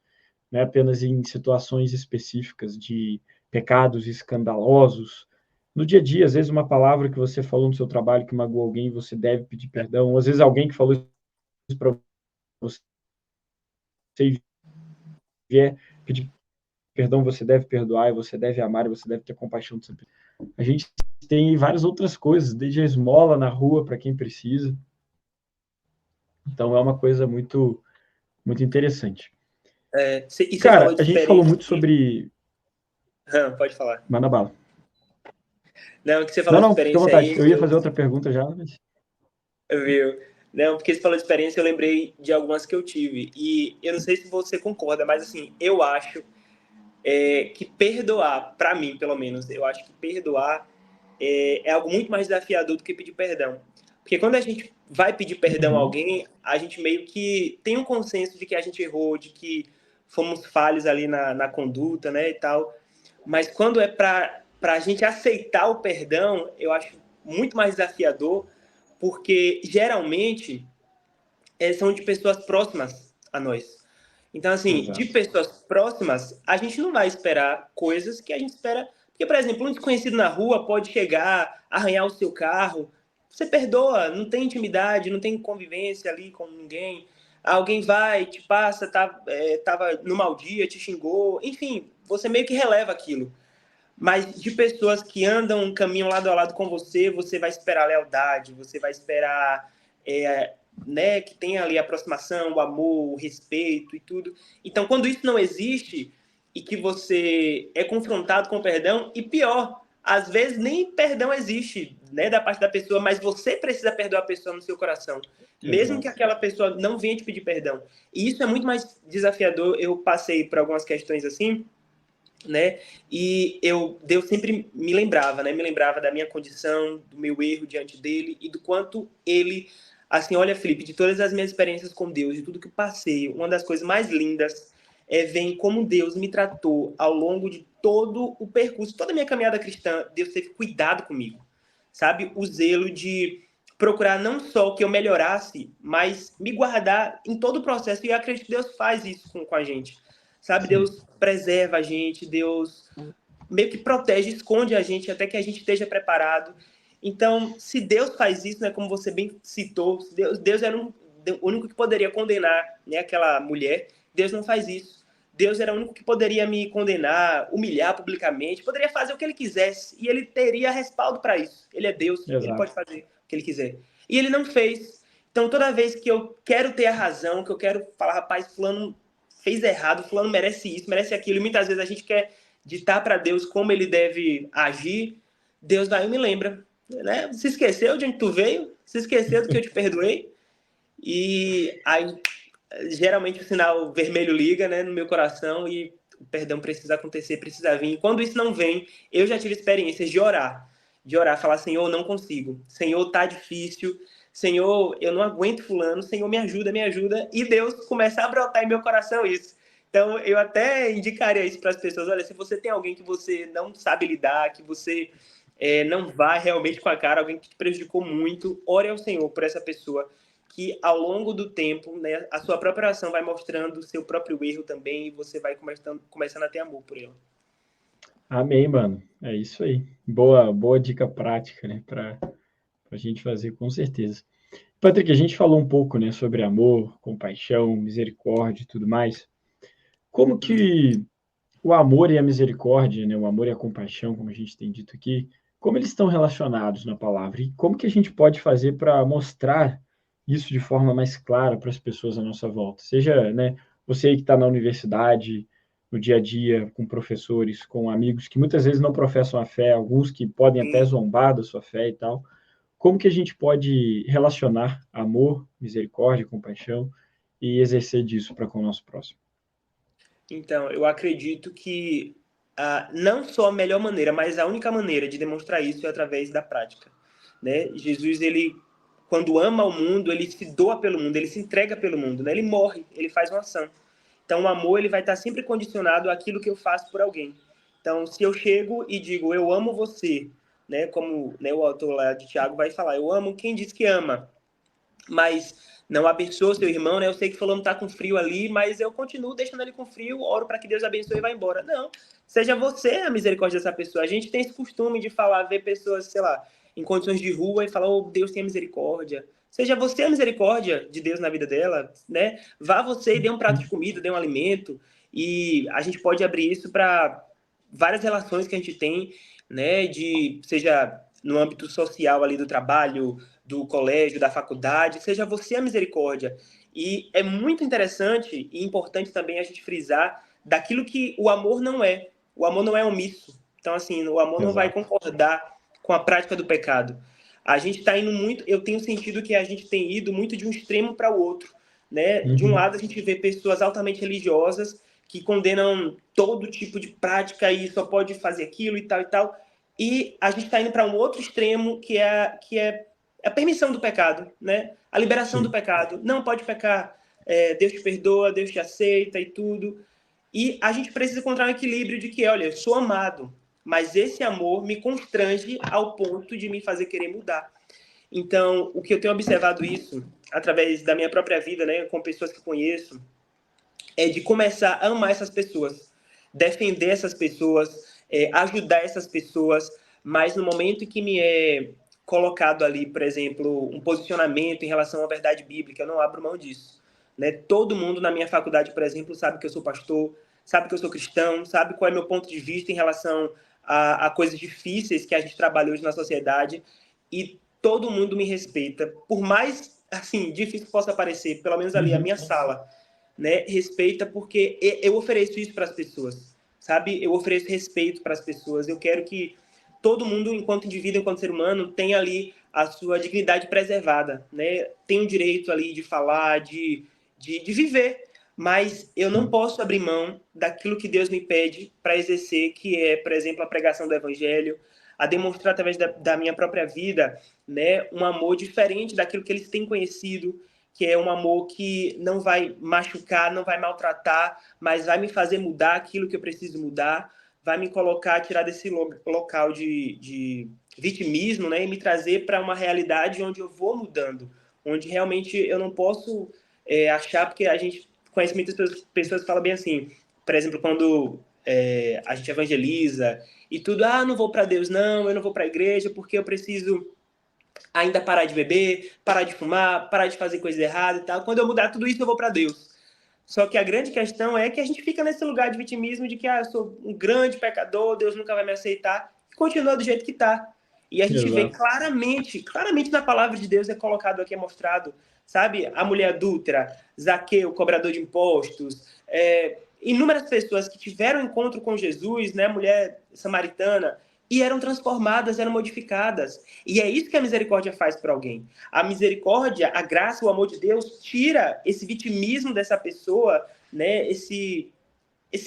não é apenas em situações específicas de pecados escandalosos. No dia a dia, às vezes uma palavra que você falou no seu trabalho que magoou alguém, você deve pedir perdão, ou às vezes alguém que falou isso para você vier pedir perdão, você deve perdoar, e você deve amar, e você deve ter compaixão. A gente tem várias outras coisas, desde a esmola na rua para quem precisa. Então é uma coisa muito, muito interessante. Cara, a gente falou muito sobre... Pode falar. Manda bala. Não, que você falou de experiência. Fica à vontade. Eu ia fazer outra pergunta já, mas... Viu? Não, porque você falou de experiência, eu lembrei de algumas que eu tive. E eu não sei se você concorda, mas assim, eu acho que perdoar, para mim, pelo menos, eu acho que perdoar é algo muito mais desafiador do que pedir perdão. Porque quando a gente vai pedir perdão a alguém, a gente meio que tem um consenso de que a gente errou, de que fomos falhos ali na conduta, né, e tal. Mas quando é para a gente aceitar o perdão, eu acho muito mais desafiador, porque geralmente são de pessoas próximas a nós. Então, assim, Exato. de pessoas próximas, a gente não vai esperar coisas que a gente espera. Porque, por exemplo, um desconhecido na rua pode chegar, arranhar o seu carro. Você perdoa, não tem intimidade, não tem convivência ali com ninguém. Alguém vai, te passa, tava no mau dia, te xingou. Enfim, você meio que releva aquilo. Mas de pessoas que andam um caminho lado a lado com você, você vai esperar lealdade, você vai esperar, né, que tenha ali a aproximação, o amor, o respeito e tudo. Então, quando isso não existe e que você é confrontado com o perdão, e pior, às vezes nem perdão existe, né, da parte da pessoa, mas você precisa perdoar a pessoa no seu coração, mesmo que Exato. aquela pessoa não venha te pedir perdão. E isso é muito mais desafiador. Eu passei por algumas questões assim, né? E Deus sempre me lembrava, né? Me lembrava da minha condição, do meu erro diante dele e do quanto ele, assim, olha, Felipe, de todas as minhas experiências com Deus, de tudo que eu passei, uma das coisas mais lindas é ver como Deus me tratou ao longo de todo o percurso, toda a minha caminhada cristã. Deus teve cuidado comigo, sabe? O zelo de procurar não só que eu melhorasse, mas me guardar em todo o processo. E eu acredito que Deus faz isso com a gente. Sabe, Sim. Deus preserva a gente, Deus meio que protege, esconde a gente até que a gente esteja preparado. Então, se Deus faz isso, né, como você bem citou, Deus era o único que poderia condenar, né, aquela mulher. Deus não faz isso. Deus era o único que poderia me condenar, humilhar publicamente, poderia fazer o que ele quisesse, e ele teria respaldo para isso. Ele é Deus, ele Exato. pode fazer o que ele quiser. E ele não fez. Então, toda vez que eu quero ter a razão, que eu quero falar, rapaz, fulano fez errado, fulano merece isso, merece aquilo, e muitas vezes a gente quer ditar para Deus como ele deve agir, Deus vai e me lembra, né? Se esqueceu de onde tu veio? Se esqueceu do que eu te perdoei? E aí, geralmente o sinal vermelho liga, né, no meu coração, e o perdão precisa acontecer, precisa vir. Quando isso não vem, eu já tive experiências de orar, falar, Senhor, não consigo, Senhor, tá difícil, Senhor, eu não aguento fulano, Senhor, me ajuda, e Deus começa a brotar em meu coração isso. Então, eu até indicaria isso para as pessoas, olha, se você tem alguém que você não sabe lidar, que você não vai realmente com a cara, alguém que te prejudicou muito, ore ao Senhor por essa pessoa, que ao longo do tempo, né, a sua própria ação vai mostrando o seu próprio erro também, e você vai começando a ter amor por ele. Amém, mano. É isso aí. Boa dica prática, né, para a gente fazer com certeza. Patrick, a gente falou um pouco, né, sobre amor, compaixão, misericórdia e tudo mais. Como que o amor e a misericórdia, né, o amor e a compaixão, como a gente tem dito aqui, como eles estão relacionados na palavra? E como que a gente pode fazer para mostrar isso de forma mais clara para as pessoas à nossa volta? Seja, né, você que está na universidade, no dia a dia, com professores, com amigos que muitas vezes não professam a fé, alguns que podem até Sim. zombar da sua fé e tal. Como que a gente pode relacionar amor, misericórdia, compaixão e exercer disso para com o nosso próximo? Então, eu acredito que não só a melhor maneira, mas a única maneira de demonstrar isso é através da prática, né? Jesus, ele, quando ama o mundo, ele se doa pelo mundo, ele se entrega pelo mundo, né? Ele morre, ele faz uma ação. Então, o amor, ele vai estar sempre condicionado àquilo que eu faço por alguém. Então, se eu chego e digo, eu amo você, né? Como, né, o autor lá de Tiago vai falar, eu amo quem diz que ama, mas não abençoa seu irmão, né? Eu sei que fulano tá com frio ali, mas eu continuo deixando ele com frio, oro para que Deus abençoe e vá embora. Não, seja você a misericórdia dessa pessoa. A gente tem esse costume de falar, ver pessoas, sei lá, em condições de rua e falar, oh, Deus tenha misericórdia. Seja você a misericórdia de Deus na vida dela, né? Vá você e dê um prato de comida, dê um alimento, e a gente pode abrir isso para várias relações que a gente tem, né? Seja no âmbito social ali do trabalho, do colégio, da faculdade, seja você a misericórdia. E é muito interessante e importante também a gente frisar daquilo que o amor não é. O amor não é omisso. Então, assim, o amor não vai Exato. concordar com a prática do pecado. A gente está indo muito, eu tenho sentido que a gente tem ido muito de um extremo para o outro, né? De um Uhum. lado, a gente vê pessoas altamente religiosas que condenam todo tipo de prática e só pode fazer aquilo e tal e tal. E a gente está indo para um outro extremo que é a permissão do pecado, né? A liberação do Sim. pecado. Não pode pecar, Deus te perdoa, Deus te aceita e tudo. E a gente precisa encontrar um equilíbrio de que, olha, eu sou amado, mas esse amor me constrange ao ponto de me fazer querer mudar. Então, o que eu tenho observado isso, através da minha própria vida, né, com pessoas que conheço, é de começar a amar essas pessoas, defender essas pessoas, ajudar essas pessoas, mas no momento que me é colocado ali, por exemplo, um posicionamento em relação à verdade bíblica, eu não abro mão disso. Né? Todo mundo na minha faculdade, por exemplo, sabe que eu sou pastor, sabe que eu sou cristão, sabe qual é meu ponto de vista em relação a coisas difíceis que a gente trabalha hoje na sociedade, e todo mundo me respeita, por mais assim difícil que possa parecer, pelo menos ali a minha sala, né, respeita, porque eu ofereço isso para as pessoas, sabe? Eu ofereço respeito para as pessoas. Eu quero que todo mundo, enquanto indivíduo, enquanto ser humano, tenha ali a sua dignidade preservada, né? Tem o direito ali de falar, de viver, mas eu não posso abrir mão daquilo que Deus me pede para exercer, que é, por exemplo, a pregação do evangelho, a demonstrar através da minha própria vida, né, um amor diferente daquilo que eles têm conhecido, que é um amor que não vai machucar, não vai maltratar, mas vai me fazer mudar aquilo que eu preciso mudar, vai me colocar, tirar desse local de vitimismo, né, e me trazer para uma realidade onde eu vou mudando, onde realmente eu não posso achar, porque a gente conhece muitas pessoas que falam bem assim, por exemplo, quando a gente evangeliza e tudo, não vou para Deus não, eu não vou para a igreja porque eu preciso ainda parar de beber, parar de fumar, parar de fazer coisa errada e tal. Quando eu mudar tudo isso, eu vou para Deus. Só que a grande questão é que a gente fica nesse lugar de vitimismo de que eu sou um grande pecador, Deus nunca vai me aceitar, e continua do jeito que está. E a gente vê claramente na palavra de Deus é colocado aqui, é mostrado, sabe? A mulher adúltera, Zaqueu, cobrador de impostos, inúmeras pessoas que tiveram encontro com Jesus, né? Mulher samaritana, e eram transformadas, eram modificadas. E é isso que a misericórdia faz para alguém. A misericórdia, a graça, o amor de Deus tira esse vitimismo dessa pessoa, né? Esse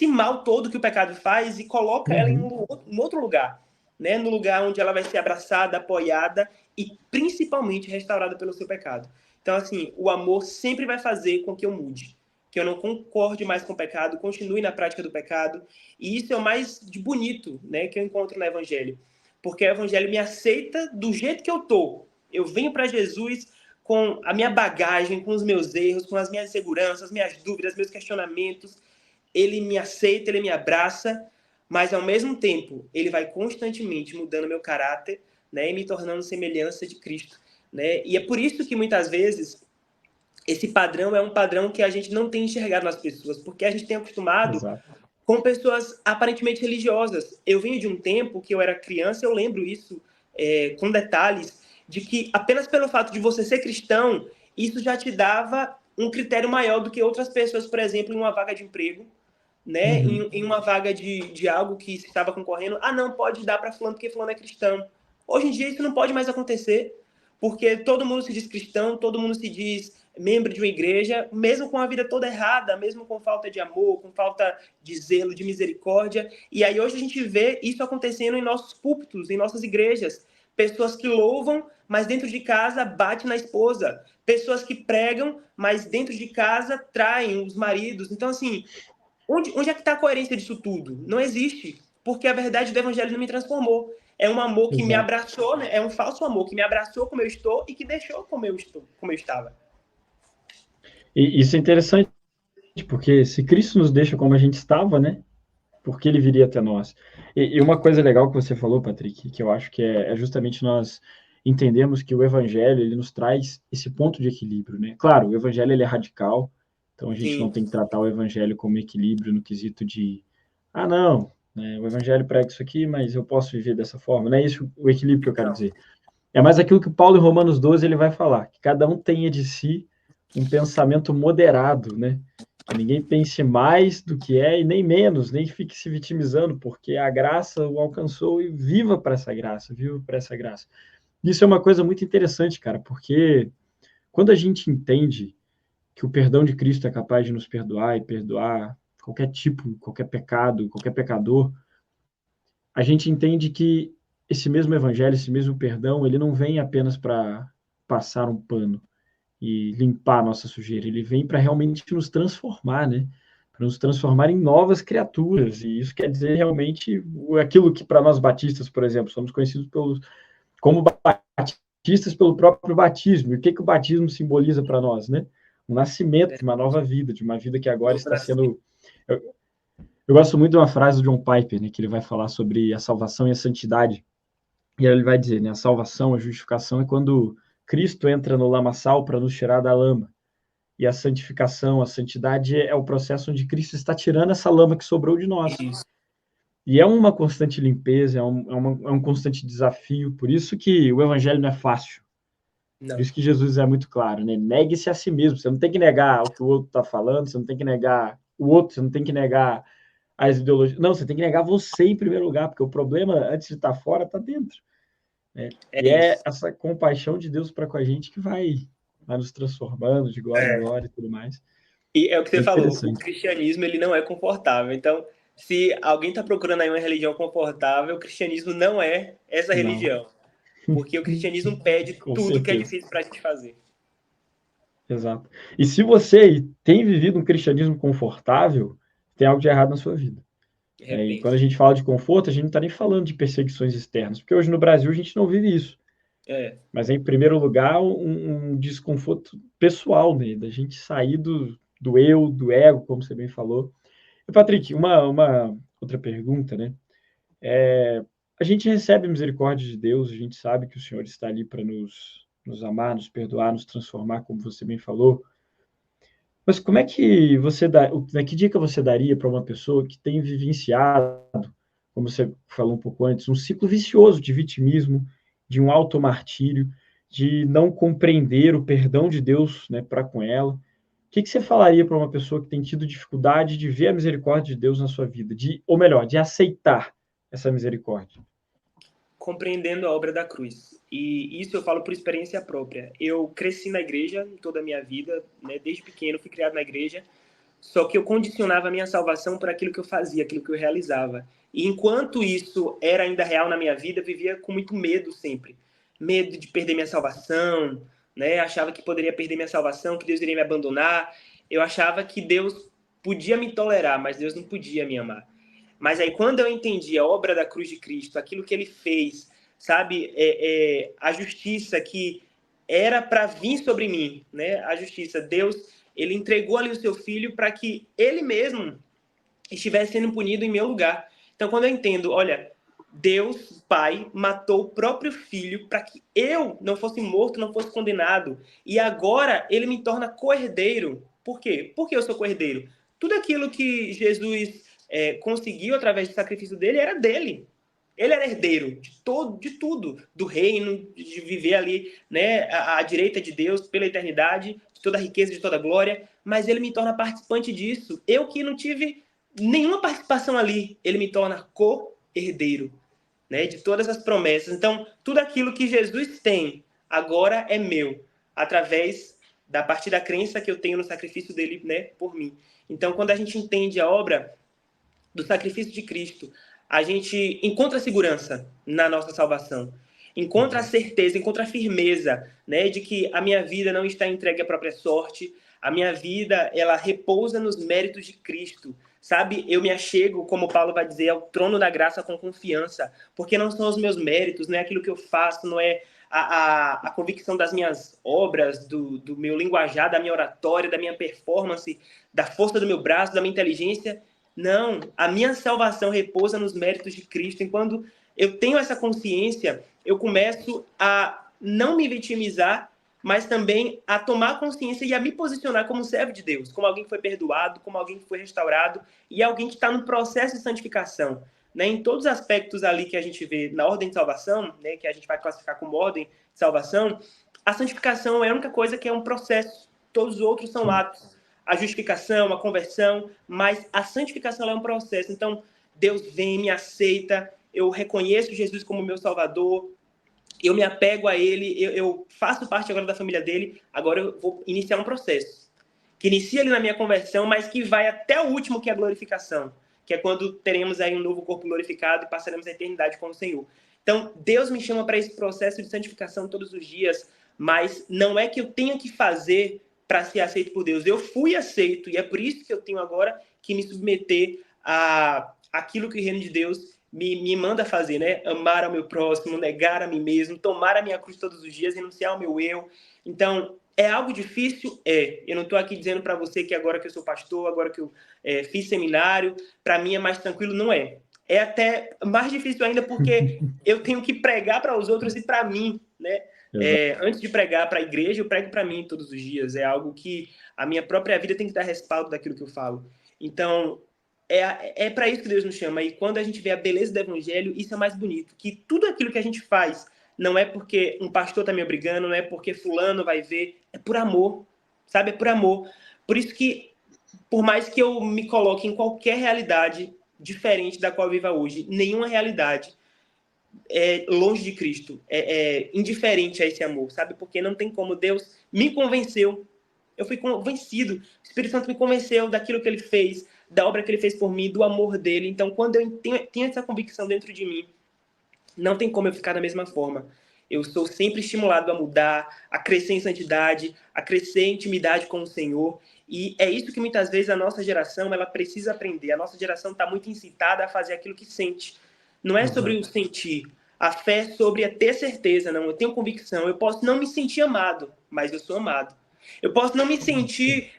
mal todo que o pecado faz e coloca ela em um outro lugar, né? No lugar onde ela vai ser abraçada, apoiada e principalmente restaurada pelo seu pecado. Então, assim, o amor sempre vai fazer com que eu mude, que eu não concorde mais com o pecado, continue na prática do pecado. E isso é o mais de bonito, né, que eu encontro no Evangelho. Porque o Evangelho me aceita do jeito que eu tô. Eu venho para Jesus com a minha bagagem, com os meus erros, com as minhas inseguranças, minhas dúvidas, meus questionamentos. Ele me aceita, ele me abraça, mas ao mesmo tempo, ele vai constantemente mudando meu caráter, né, e me tornando semelhança de Cristo, né? E é por isso que muitas vezes esse padrão é um padrão que a gente não tem enxergado nas pessoas, porque a gente tem acostumado com pessoas aparentemente religiosas. Eu venho de um tempo que eu era criança, eu lembro isso com detalhes, de que apenas pelo fato de você ser cristão, isso já te dava um critério maior do que outras pessoas, por exemplo, em uma vaga de emprego, né? Em uma vaga de algo que se estava concorrendo. Não, pode dar para fulano porque fulano é cristão. Hoje em dia isso não pode mais acontecer, porque todo mundo se diz cristão, todo mundo se diz membro de uma igreja, mesmo com a vida toda errada, mesmo com falta de amor, com falta de zelo, de misericórdia. E aí hoje a gente vê isso acontecendo em nossos púlpitos, em nossas igrejas. Pessoas que louvam, mas dentro de casa bate na esposa. Pessoas que pregam, mas dentro de casa traem os maridos. Então, assim, onde é que está a coerência disso tudo? Não existe, porque a verdade do evangelho não me transformou. É um amor que me abraçou, né? É um falso amor que me abraçou como eu estou e que deixou como eu estava. E isso é interessante, porque se Cristo nos deixa como a gente estava, né? Porque ele viria até nós. E uma coisa legal que você falou, Patrick, que eu acho que é justamente nós entendemos que o evangelho, ele nos traz esse ponto de equilíbrio, né? Claro, o evangelho, ele é radical, então a gente não tem que tratar o evangelho como equilíbrio no quesito de, não, né, o evangelho prega isso aqui, mas eu posso viver dessa forma. Não é isso o equilíbrio que eu quero dizer. É mais aquilo que Paulo em Romanos 12 ele vai falar, que cada um tenha de si um pensamento moderado, né? Que ninguém pense mais do que é e nem menos, nem fique se vitimizando, porque a graça o alcançou e viva para essa graça, viva para essa graça. Isso é uma coisa muito interessante, cara, porque quando a gente entende que o perdão de Cristo é capaz de nos perdoar e perdoar qualquer tipo, qualquer pecado, qualquer pecador, a gente entende que esse mesmo evangelho, esse mesmo perdão, ele não vem apenas para passar um pano e limpar a nossa sujeira, ele vem para realmente nos transformar, né? Para nos transformar em novas criaturas, e isso quer dizer realmente aquilo que para nós batistas, por exemplo, somos conhecidos como batistas, batistas pelo próprio batismo. E o que o batismo simboliza para nós, né? O nascimento de uma nova vida, de uma vida que agora está sendo... Eu gosto muito de uma frase do John Piper, né, que ele vai falar sobre a salvação e a santidade. E aí ele vai dizer, né, a salvação, a justificação é quando Cristo entra no lamaçal para nos tirar da lama. E a santificação, a santidade é o processo onde Cristo está tirando essa lama que sobrou de nós. Isso. E é uma constante limpeza, é um constante desafio. Por isso que o evangelho não é fácil. Não. Por isso que Jesus é muito claro, né? Negue-se a si mesmo. Você não tem que negar o que o outro está falando, você não tem que negar o outro, você não tem que negar as ideologias. Não, você tem que negar você em primeiro lugar, porque o problema, antes de estar fora, está dentro. Né? É essa compaixão de Deus para com a gente que vai nos transformando de glória em glória e tudo mais. E é o que você falou, o cristianismo ele não é confortável. Então, se alguém está procurando aí uma religião confortável, o cristianismo não é essa religião. Porque o cristianismo pede tudo que é difícil para a gente fazer. Exato. E se você tem vivido um cristianismo confortável, tem algo de errado na sua vida. E quando a gente fala de conforto, a gente não está nem falando de perseguições externas, porque hoje no Brasil a gente não vive isso. Mas é, em primeiro lugar, um desconforto pessoal, né? Da gente sair do eu, do ego, como você bem falou. E, Patrick, uma outra pergunta, né? A gente recebe a misericórdia de Deus, a gente sabe que o Senhor está ali para nos amar, nos perdoar, nos transformar, como você bem falou. Mas como é que que dica você daria para uma pessoa que tem vivenciado, como você falou um pouco antes, um ciclo vicioso de vitimismo, de um automartírio, de não compreender o perdão de Deus, né, para com ela? O que você falaria para uma pessoa que tem tido dificuldade de ver a misericórdia de Deus na sua vida, ou melhor, de aceitar essa misericórdia? Compreendendo a obra da cruz. E isso eu falo por experiência própria. Eu cresci na igreja toda a minha vida, né? Desde pequeno fui criado na igreja, só que eu condicionava a minha salvação por aquilo que eu fazia, aquilo que eu realizava. E enquanto isso era ainda real na minha vida, eu vivia com muito medo sempre. Medo de perder minha salvação, né? Achava que poderia perder minha salvação, que Deus iria me abandonar. Eu achava que Deus podia me tolerar, mas Deus não podia me amar. Mas aí, quando eu entendi a obra da cruz de Cristo, aquilo que ele fez, sabe, a justiça que era para vir sobre mim, né? A justiça, Deus, ele entregou ali o seu filho para que ele mesmo estivesse sendo punido em meu lugar. Então, quando eu entendo, olha, Deus, Pai, matou o próprio filho para que eu não fosse morto, não fosse condenado. E agora ele me torna co-herdeiro. Por quê? Porque eu sou co-herdeiro. Tudo aquilo que Jesus conseguiu através do sacrifício dele era dele. Ele era herdeiro de tudo, do reino, de viver ali, né, à direita de Deus pela eternidade, de toda a riqueza, de toda a glória, mas ele me torna participante disso. Eu que não tive nenhuma participação ali, ele me torna co-herdeiro, né, de todas as promessas. Então, tudo aquilo que Jesus tem agora é meu, através da partir da crença que eu tenho no sacrifício dele, né, por mim. Então, quando a gente entende a obra do sacrifício de Cristo, a gente encontra segurança na nossa salvação, encontra a certeza, encontra a firmeza, né, de que a minha vida não está entregue à própria sorte, a minha vida, ela repousa nos méritos de Cristo, sabe? Eu me achego, como Paulo vai dizer, ao trono da graça com confiança, porque não são os meus méritos, não é aquilo que eu faço, não é a convicção das minhas obras, do meu linguajar, da minha oratória, da minha performance, da força do meu braço, da minha inteligência. Não, a minha salvação repousa nos méritos de Cristo. E quando eu tenho essa consciência, eu começo a não me vitimizar, mas também a tomar consciência e a me posicionar como servo de Deus, como alguém que foi perdoado, como alguém que foi restaurado e alguém que está no processo de santificação. Né? Em todos os aspectos ali que a gente vê na ordem de salvação, né, que a gente vai classificar como ordem de salvação, a santificação é a única coisa que é um processo. Todos os outros são atos. A justificação, a conversão, mas a santificação é um processo. Então, Deus vem, me aceita, eu reconheço Jesus como meu Salvador, eu me apego a Ele, eu faço parte agora da família dele, agora eu vou iniciar um processo, que inicia ali na minha conversão, mas que vai até o último, que é a glorificação, que é quando teremos aí um novo corpo glorificado e passaremos a eternidade com o Senhor. Então, Deus me chama para esse processo de santificação todos os dias, mas não é que eu tenha que fazer para ser aceito por Deus. Eu fui aceito, e é por isso que eu tenho agora que me submeter a aquilo que o reino de Deus me manda fazer, né? Amar ao meu próximo, negar a mim mesmo, tomar a minha cruz todos os dias, renunciar ao meu eu. Então, é algo difícil? É. Eu não estou aqui dizendo para você que agora que eu sou pastor, agora que eu fiz seminário, para mim é mais tranquilo. Não é. É até mais difícil ainda porque eu tenho que pregar para os outros e para mim, né? Antes de pregar para a igreja, eu prego para mim todos os dias. É algo que a minha própria vida tem que dar respaldo daquilo que eu falo. Então, é para isso que Deus nos chama. E quando a gente vê a beleza do evangelho, isso é mais bonito. Que tudo aquilo que a gente faz não é porque um pastor está me obrigando, não é porque fulano vai ver. É por amor, sabe? É por amor. Por isso que, por mais que eu me coloque em qualquer realidade diferente da qual eu viva hoje, nenhuma realidade é longe de Cristo, é indiferente a esse amor, sabe? Porque não tem como. Deus me convenceu. Eu fui convencido. O Espírito Santo me convenceu daquilo que ele fez, da obra que ele fez por mim, do amor dele. Então, quando eu tenho essa convicção dentro de mim, não tem como eu ficar da mesma forma. Eu sou sempre estimulado a mudar, a crescer em santidade, a crescer em intimidade com o Senhor. E é isso que muitas vezes a nossa geração ela precisa aprender. A nossa geração está muito incitada a fazer aquilo que sente. Não é sobre o sentir. A fé é sobre a ter certeza. Não, eu tenho convicção. Eu posso não me sentir amado, mas eu sou amado. Eu posso não me sentir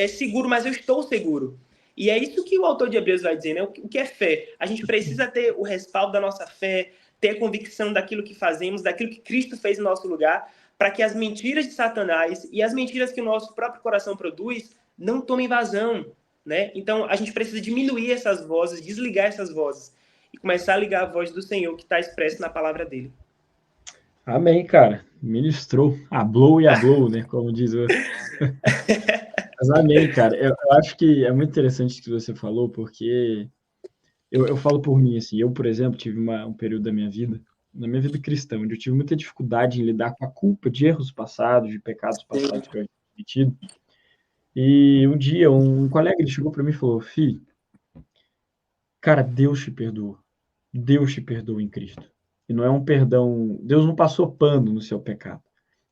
seguro, mas eu estou seguro. E é isso que o autor de Hebreus vai dizer, né? O que é fé? A gente precisa ter o respaldo da nossa fé, ter convicção daquilo que fazemos, daquilo que Cristo fez no nosso lugar, para que as mentiras de Satanás e as mentiras que o nosso próprio coração produz não tomem vazão, né? Então, a gente precisa diminuir essas vozes, desligar essas vozes e começar a ligar a voz do Senhor que está expresso na palavra dele. Amém, cara. Ministrou. Hablou, né? Como diz o... Mas amém, cara. Eu acho que é muito interessante o que você falou, porque eu falo por mim, assim, eu, por exemplo, tive um período da minha vida, na minha vida cristã, onde eu tive muita dificuldade em lidar com a culpa de erros passados, de pecados passados que eu tinha cometido. E um dia, um colega, ele chegou para mim e falou, Fih, cara, Deus te perdoa. Deus te perdoa em Cristo. E não é um perdão, Deus não passou pano no seu pecado.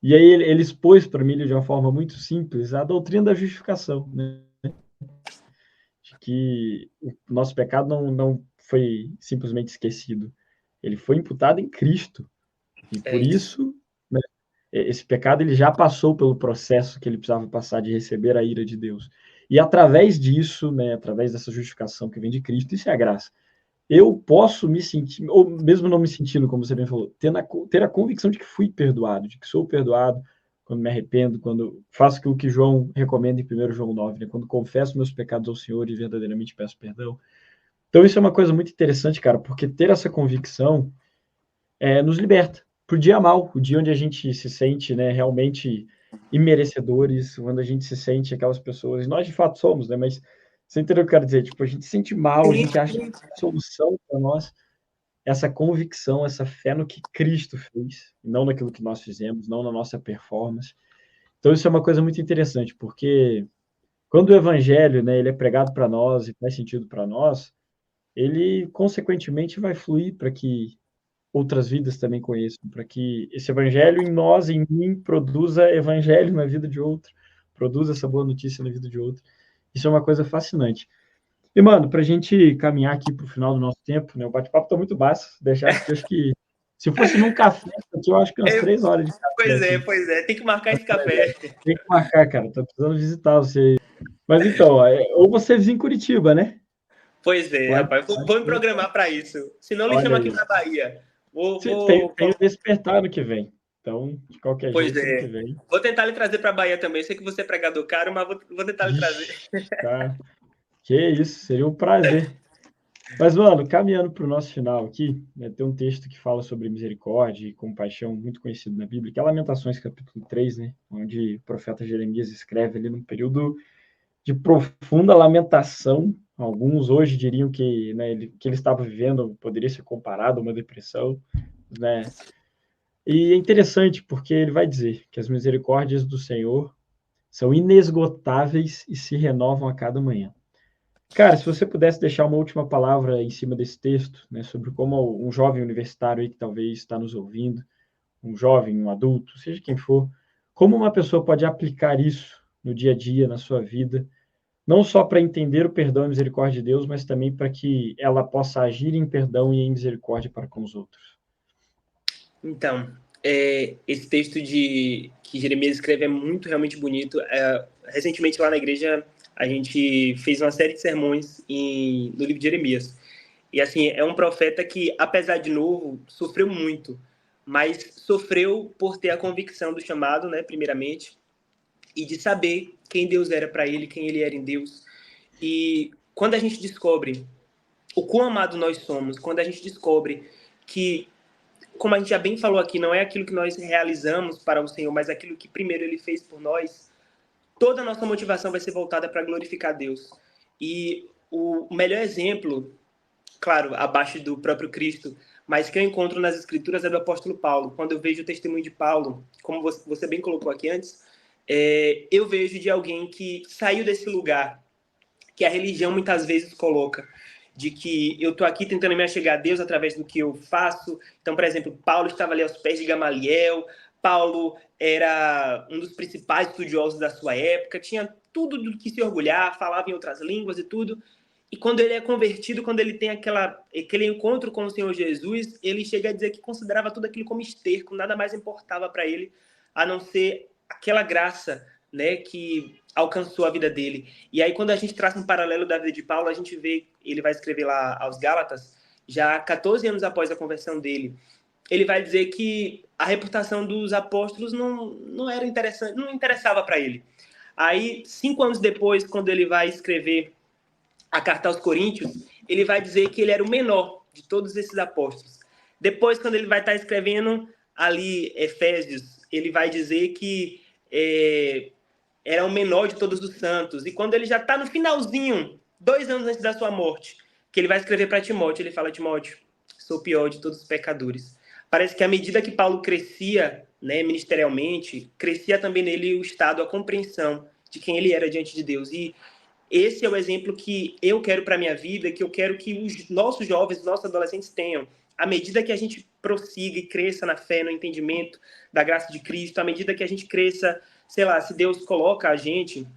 E aí ele expôs para mim de uma forma muito simples a doutrina da justificação, né? De que o nosso pecado não foi simplesmente esquecido. Ele foi imputado em Cristo. E por isso, né, esse pecado ele já passou pelo processo que ele precisava passar de receber a ira de Deus. E através disso, né, através dessa justificação que vem de Cristo, isso é a graça. Eu posso me sentir, ou mesmo não me sentindo, como você bem falou, ter a convicção de que fui perdoado, de que sou perdoado quando me arrependo, quando faço aquilo que João recomenda em 1 João 9, né? Quando confesso meus pecados ao Senhor e verdadeiramente peço perdão. Então isso é uma coisa muito interessante, cara, porque ter essa convicção nos liberta para o dia mal, o dia onde a gente se sente, né, realmente imerecedores, quando a gente se sente aquelas pessoas, e nós de fato somos, né, mas você entendeu o que eu quero dizer? Tipo, a gente se sente mal, a gente acha que a solução para nós, essa convicção, essa fé no que Cristo fez, não naquilo que nós fizemos, não na nossa performance. Então isso é uma coisa muito interessante, porque quando o evangelho, né, ele é pregado para nós e faz sentido para nós, ele consequentemente vai fluir para que outras vidas também conheçam, para que esse evangelho em nós, em mim, produza evangelho na vida de outro, produza essa boa notícia na vida de outro. Isso é uma coisa fascinante. E, mano, para a gente caminhar aqui para o final do nosso tempo, né? O bate-papo está muito baixo, deixar aqui, acho que se fosse num café, aqui eu acho que umas 3 horas de café. Pois é, tem que marcar esse café. Tem que marcar, cara, tô precisando visitar você. Mas então, ou você vive em Curitiba, né? Pois é, rapaz, vou me programar para isso. Se não, lhe chama aqui para Bahia. Tem o Despertar no que vem. Então, de qualquer jeito, ano que vem. Vou tentar lhe trazer para Bahia também. Sei que você é pregador caro, mas vou tentar lhe trazer. Tá. Que isso, seria um prazer. Mas, mano, caminhando para o nosso final aqui, né, tem um texto que fala sobre misericórdia e compaixão, muito conhecido na Bíblia, que é Lamentações, capítulo 3, né, onde o profeta Jeremias escreve ali num período de profunda lamentação. Alguns hoje diriam que, né, que ele estava vivendo poderia ser comparado a uma depressão, né? E é interessante porque ele vai dizer que as misericórdias do Senhor são inesgotáveis e se renovam a cada manhã. Cara, se você pudesse deixar uma última palavra em cima desse texto, né, sobre como um jovem universitário aí que talvez está nos ouvindo, um jovem, um adulto, seja quem for, como uma pessoa pode aplicar isso no dia a dia, na sua vida, não só para entender o perdão e misericórdia de Deus, mas também para que ela possa agir em perdão e em misericórdia para com os outros. Então, esse texto que Jeremias escreve é muito, realmente bonito. Recentemente, lá na igreja, a gente fez uma série de sermões no livro de Jeremias. E, assim, é um profeta que, apesar de novo, sofreu muito, mas sofreu por ter a convicção do chamado, né, primeiramente, e de saber quem Deus era para ele, quem ele era em Deus. E quando a gente descobre o quão amado nós somos, quando a gente descobre que, como a gente já bem falou aqui, não é aquilo que nós realizamos para o Senhor, mas aquilo que primeiro Ele fez por nós, toda a nossa motivação vai ser voltada para glorificar Deus. E o melhor exemplo, claro, abaixo do próprio Cristo, mas que eu encontro nas Escrituras é do apóstolo Paulo. Quando eu vejo o testemunho de Paulo, como você bem colocou aqui antes, eu vejo de alguém que saiu desse lugar que a religião muitas vezes coloca, de que eu estou aqui tentando me achegar a Deus através do que eu faço. Então, por exemplo, Paulo estava ali aos pés de Gamaliel, Paulo era um dos principais estudiosos da sua época, tinha tudo do que se orgulhar, falava em outras línguas e tudo. E quando ele é convertido, quando ele tem aquele encontro com o Senhor Jesus, ele chega a dizer que considerava tudo aquilo como esterco, nada mais importava para ele, a não ser aquela graça, né, que alcançou a vida dele. E aí, quando a gente traça um paralelo da vida de Paulo, a gente vê, ele vai escrever lá aos Gálatas, já 14 anos após a conversão dele, ele vai dizer que a reputação dos apóstolos não era interessante, não interessava para ele. Aí, 5 anos depois, quando ele vai escrever a carta aos Coríntios, ele vai dizer que ele era o menor de todos esses apóstolos. Depois, quando ele vai estar escrevendo ali Efésios, ele vai dizer que era o menor de todos os santos. E quando ele já está no finalzinho, 2 anos antes da sua morte, que ele vai escrever para Timóteo, ele fala: Timóteo, sou o pior de todos os pecadores. Parece que à medida que Paulo crescia, né, ministerialmente, crescia também nele o estado, a compreensão de quem ele era diante de Deus. E esse é o exemplo que eu quero para a minha vida, que eu quero que os nossos jovens, os nossos adolescentes tenham. À medida que a gente prossiga e cresça na fé, no entendimento da graça de Cristo, à medida que a gente cresça, sei lá, se Deus coloca a gente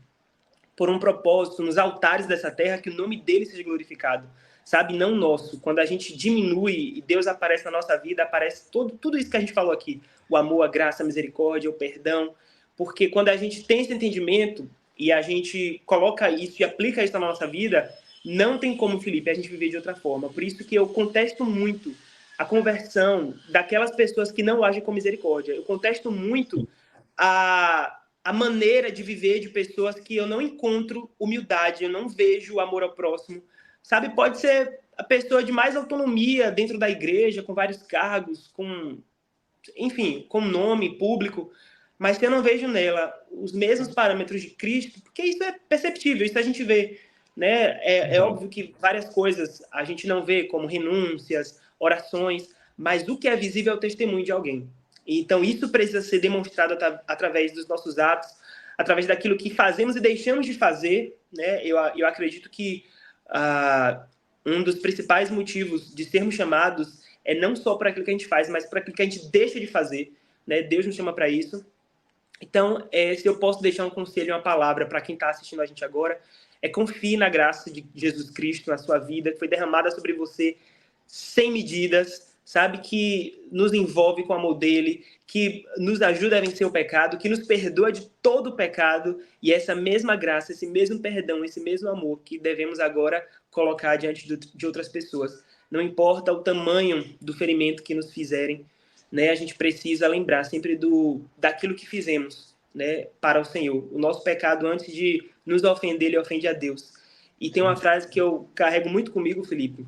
por um propósito nos altares dessa terra, que o nome dele seja glorificado, sabe? Não nosso. Quando a gente diminui e Deus aparece na nossa vida, aparece tudo isso que a gente falou aqui, o amor, a graça, a misericórdia, o perdão, porque quando a gente tem esse entendimento e a gente coloca isso e aplica isso na nossa vida, não tem como, Felipe, a gente viver de outra forma. Por isso que eu contesto muito a conversão daquelas pessoas que não agem com misericórdia. Eu contesto muito a maneira de viver de pessoas que eu não encontro humildade, eu não vejo amor ao próximo. Sabe, pode ser a pessoa de mais autonomia dentro da igreja, com vários cargos, enfim, com nome público, mas se eu não vejo nela os mesmos parâmetros de Cristo, porque isso é perceptível, isso a gente vê, né? É óbvio que várias coisas a gente não vê, como renúncias, orações, mas o que é visível é o testemunho de alguém. Então, isso precisa ser demonstrado através dos nossos atos, através daquilo que fazemos e deixamos de fazer, né? Eu acredito que um dos principais motivos de sermos chamados é não só para aquilo que a gente faz, mas para aquilo que a gente deixa de fazer, né? Deus nos chama para isso. Então, se eu posso deixar um conselho, uma palavra para quem está assistindo a gente agora, confie na graça de Jesus Cristo na sua vida, que foi derramada sobre você sem medidas, sabe, que nos envolve com o amor dele, que nos ajuda a vencer o pecado, que nos perdoa de todo o pecado, e essa mesma graça, esse mesmo perdão, esse mesmo amor que devemos agora colocar diante de outras pessoas. Não importa o tamanho do ferimento que nos fizerem, né, a gente precisa lembrar sempre daquilo que fizemos, né, para o Senhor. O nosso pecado, antes de nos ofender, ele ofende a Deus. E tem uma frase que eu carrego muito comigo, Felipe,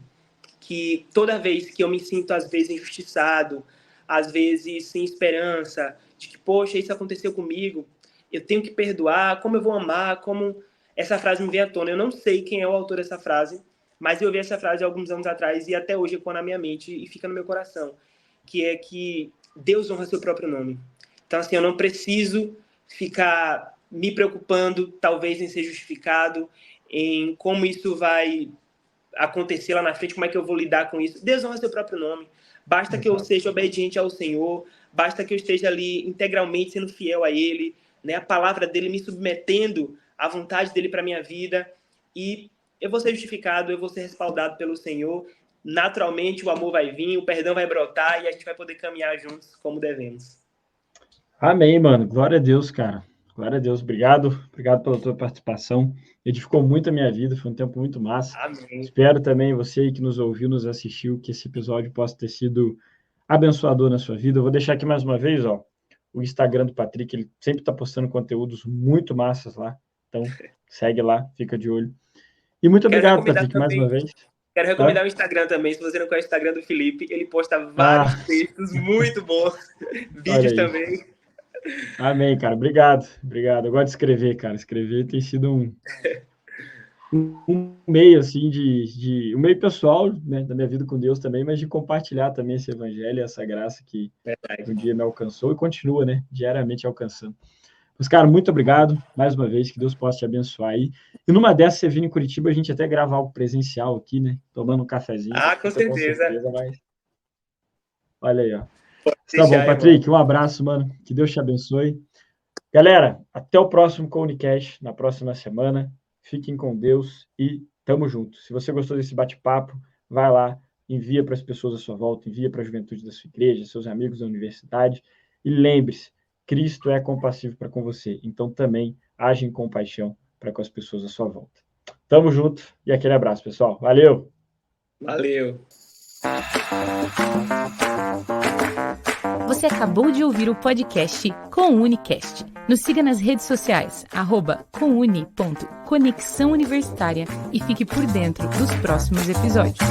que toda vez que eu me sinto, às vezes, injustiçado, às vezes sem esperança, de que, poxa, isso aconteceu comigo, eu tenho que perdoar, como eu vou amar, como essa frase me vem à tona. Eu não sei quem é o autor dessa frase, mas eu ouvi essa frase há alguns anos atrás e até hoje ecoa na minha mente e fica no meu coração, que é que Deus honra seu próprio nome. Então, assim, eu não preciso ficar me preocupando, talvez, em ser justificado, em como isso vai acontecer lá na frente, como é que eu vou lidar com isso. Deus honra seu próprio nome. Basta que eu seja obediente ao Senhor, basta que eu esteja ali integralmente sendo fiel a Ele, né? A palavra dele me submetendo a vontade dele para minha vida, e eu vou ser justificado, eu vou ser respaldado pelo Senhor. Naturalmente o amor vai vir, o perdão vai brotar e a gente vai poder caminhar juntos como devemos. Amém, mano. Glória a Deus, cara. Glória a Deus. Obrigado pela tua participação. Edificou muito a minha vida, foi um tempo muito massa. Amém. Espero também você aí que nos ouviu, nos assistiu, que esse episódio possa ter sido abençoador na sua vida. Eu vou deixar aqui mais uma vez, ó, o Instagram do Patrick, ele sempre está postando conteúdos muito massas lá. Então, segue lá, fica de olho. E muito obrigado, Patrick, mais uma vez. Quero recomendar o Instagram também. Se você não conhece o Instagram do Felipe, ele posta vários textos muito bons. Vídeos também. Amém, cara. Obrigado. Eu gosto de escrever, cara. Escrever tem sido um meio, assim, um meio pessoal, né, da minha vida com Deus também, mas de compartilhar também esse evangelho, essa graça que um dia me alcançou e continua, né, diariamente alcançando. Mas, cara, muito obrigado, mais uma vez, que Deus possa te abençoar aí. E numa dessas, você vir em Curitiba, a gente até gravar algo presencial aqui, né, tomando um cafezinho. Com certeza. Mas... Olha aí, ó. Tá bom, Patrick, um abraço, mano, que Deus te abençoe. Galera, até o próximo Comunicast, na próxima semana. Fiquem com Deus e tamo junto. Se você gostou desse bate-papo, vai lá, envia para as pessoas à sua volta, envia para a juventude da sua igreja, seus amigos da universidade. E lembre-se, Cristo é compassivo para com você. Então também age em compaixão para com as pessoas à sua volta. Tamo junto e aquele abraço, pessoal. Valeu! Valeu! Você acabou de ouvir o podcast Comunicast. Nos siga nas redes sociais, @comuni.conexão universitária e fique por dentro dos próximos episódios.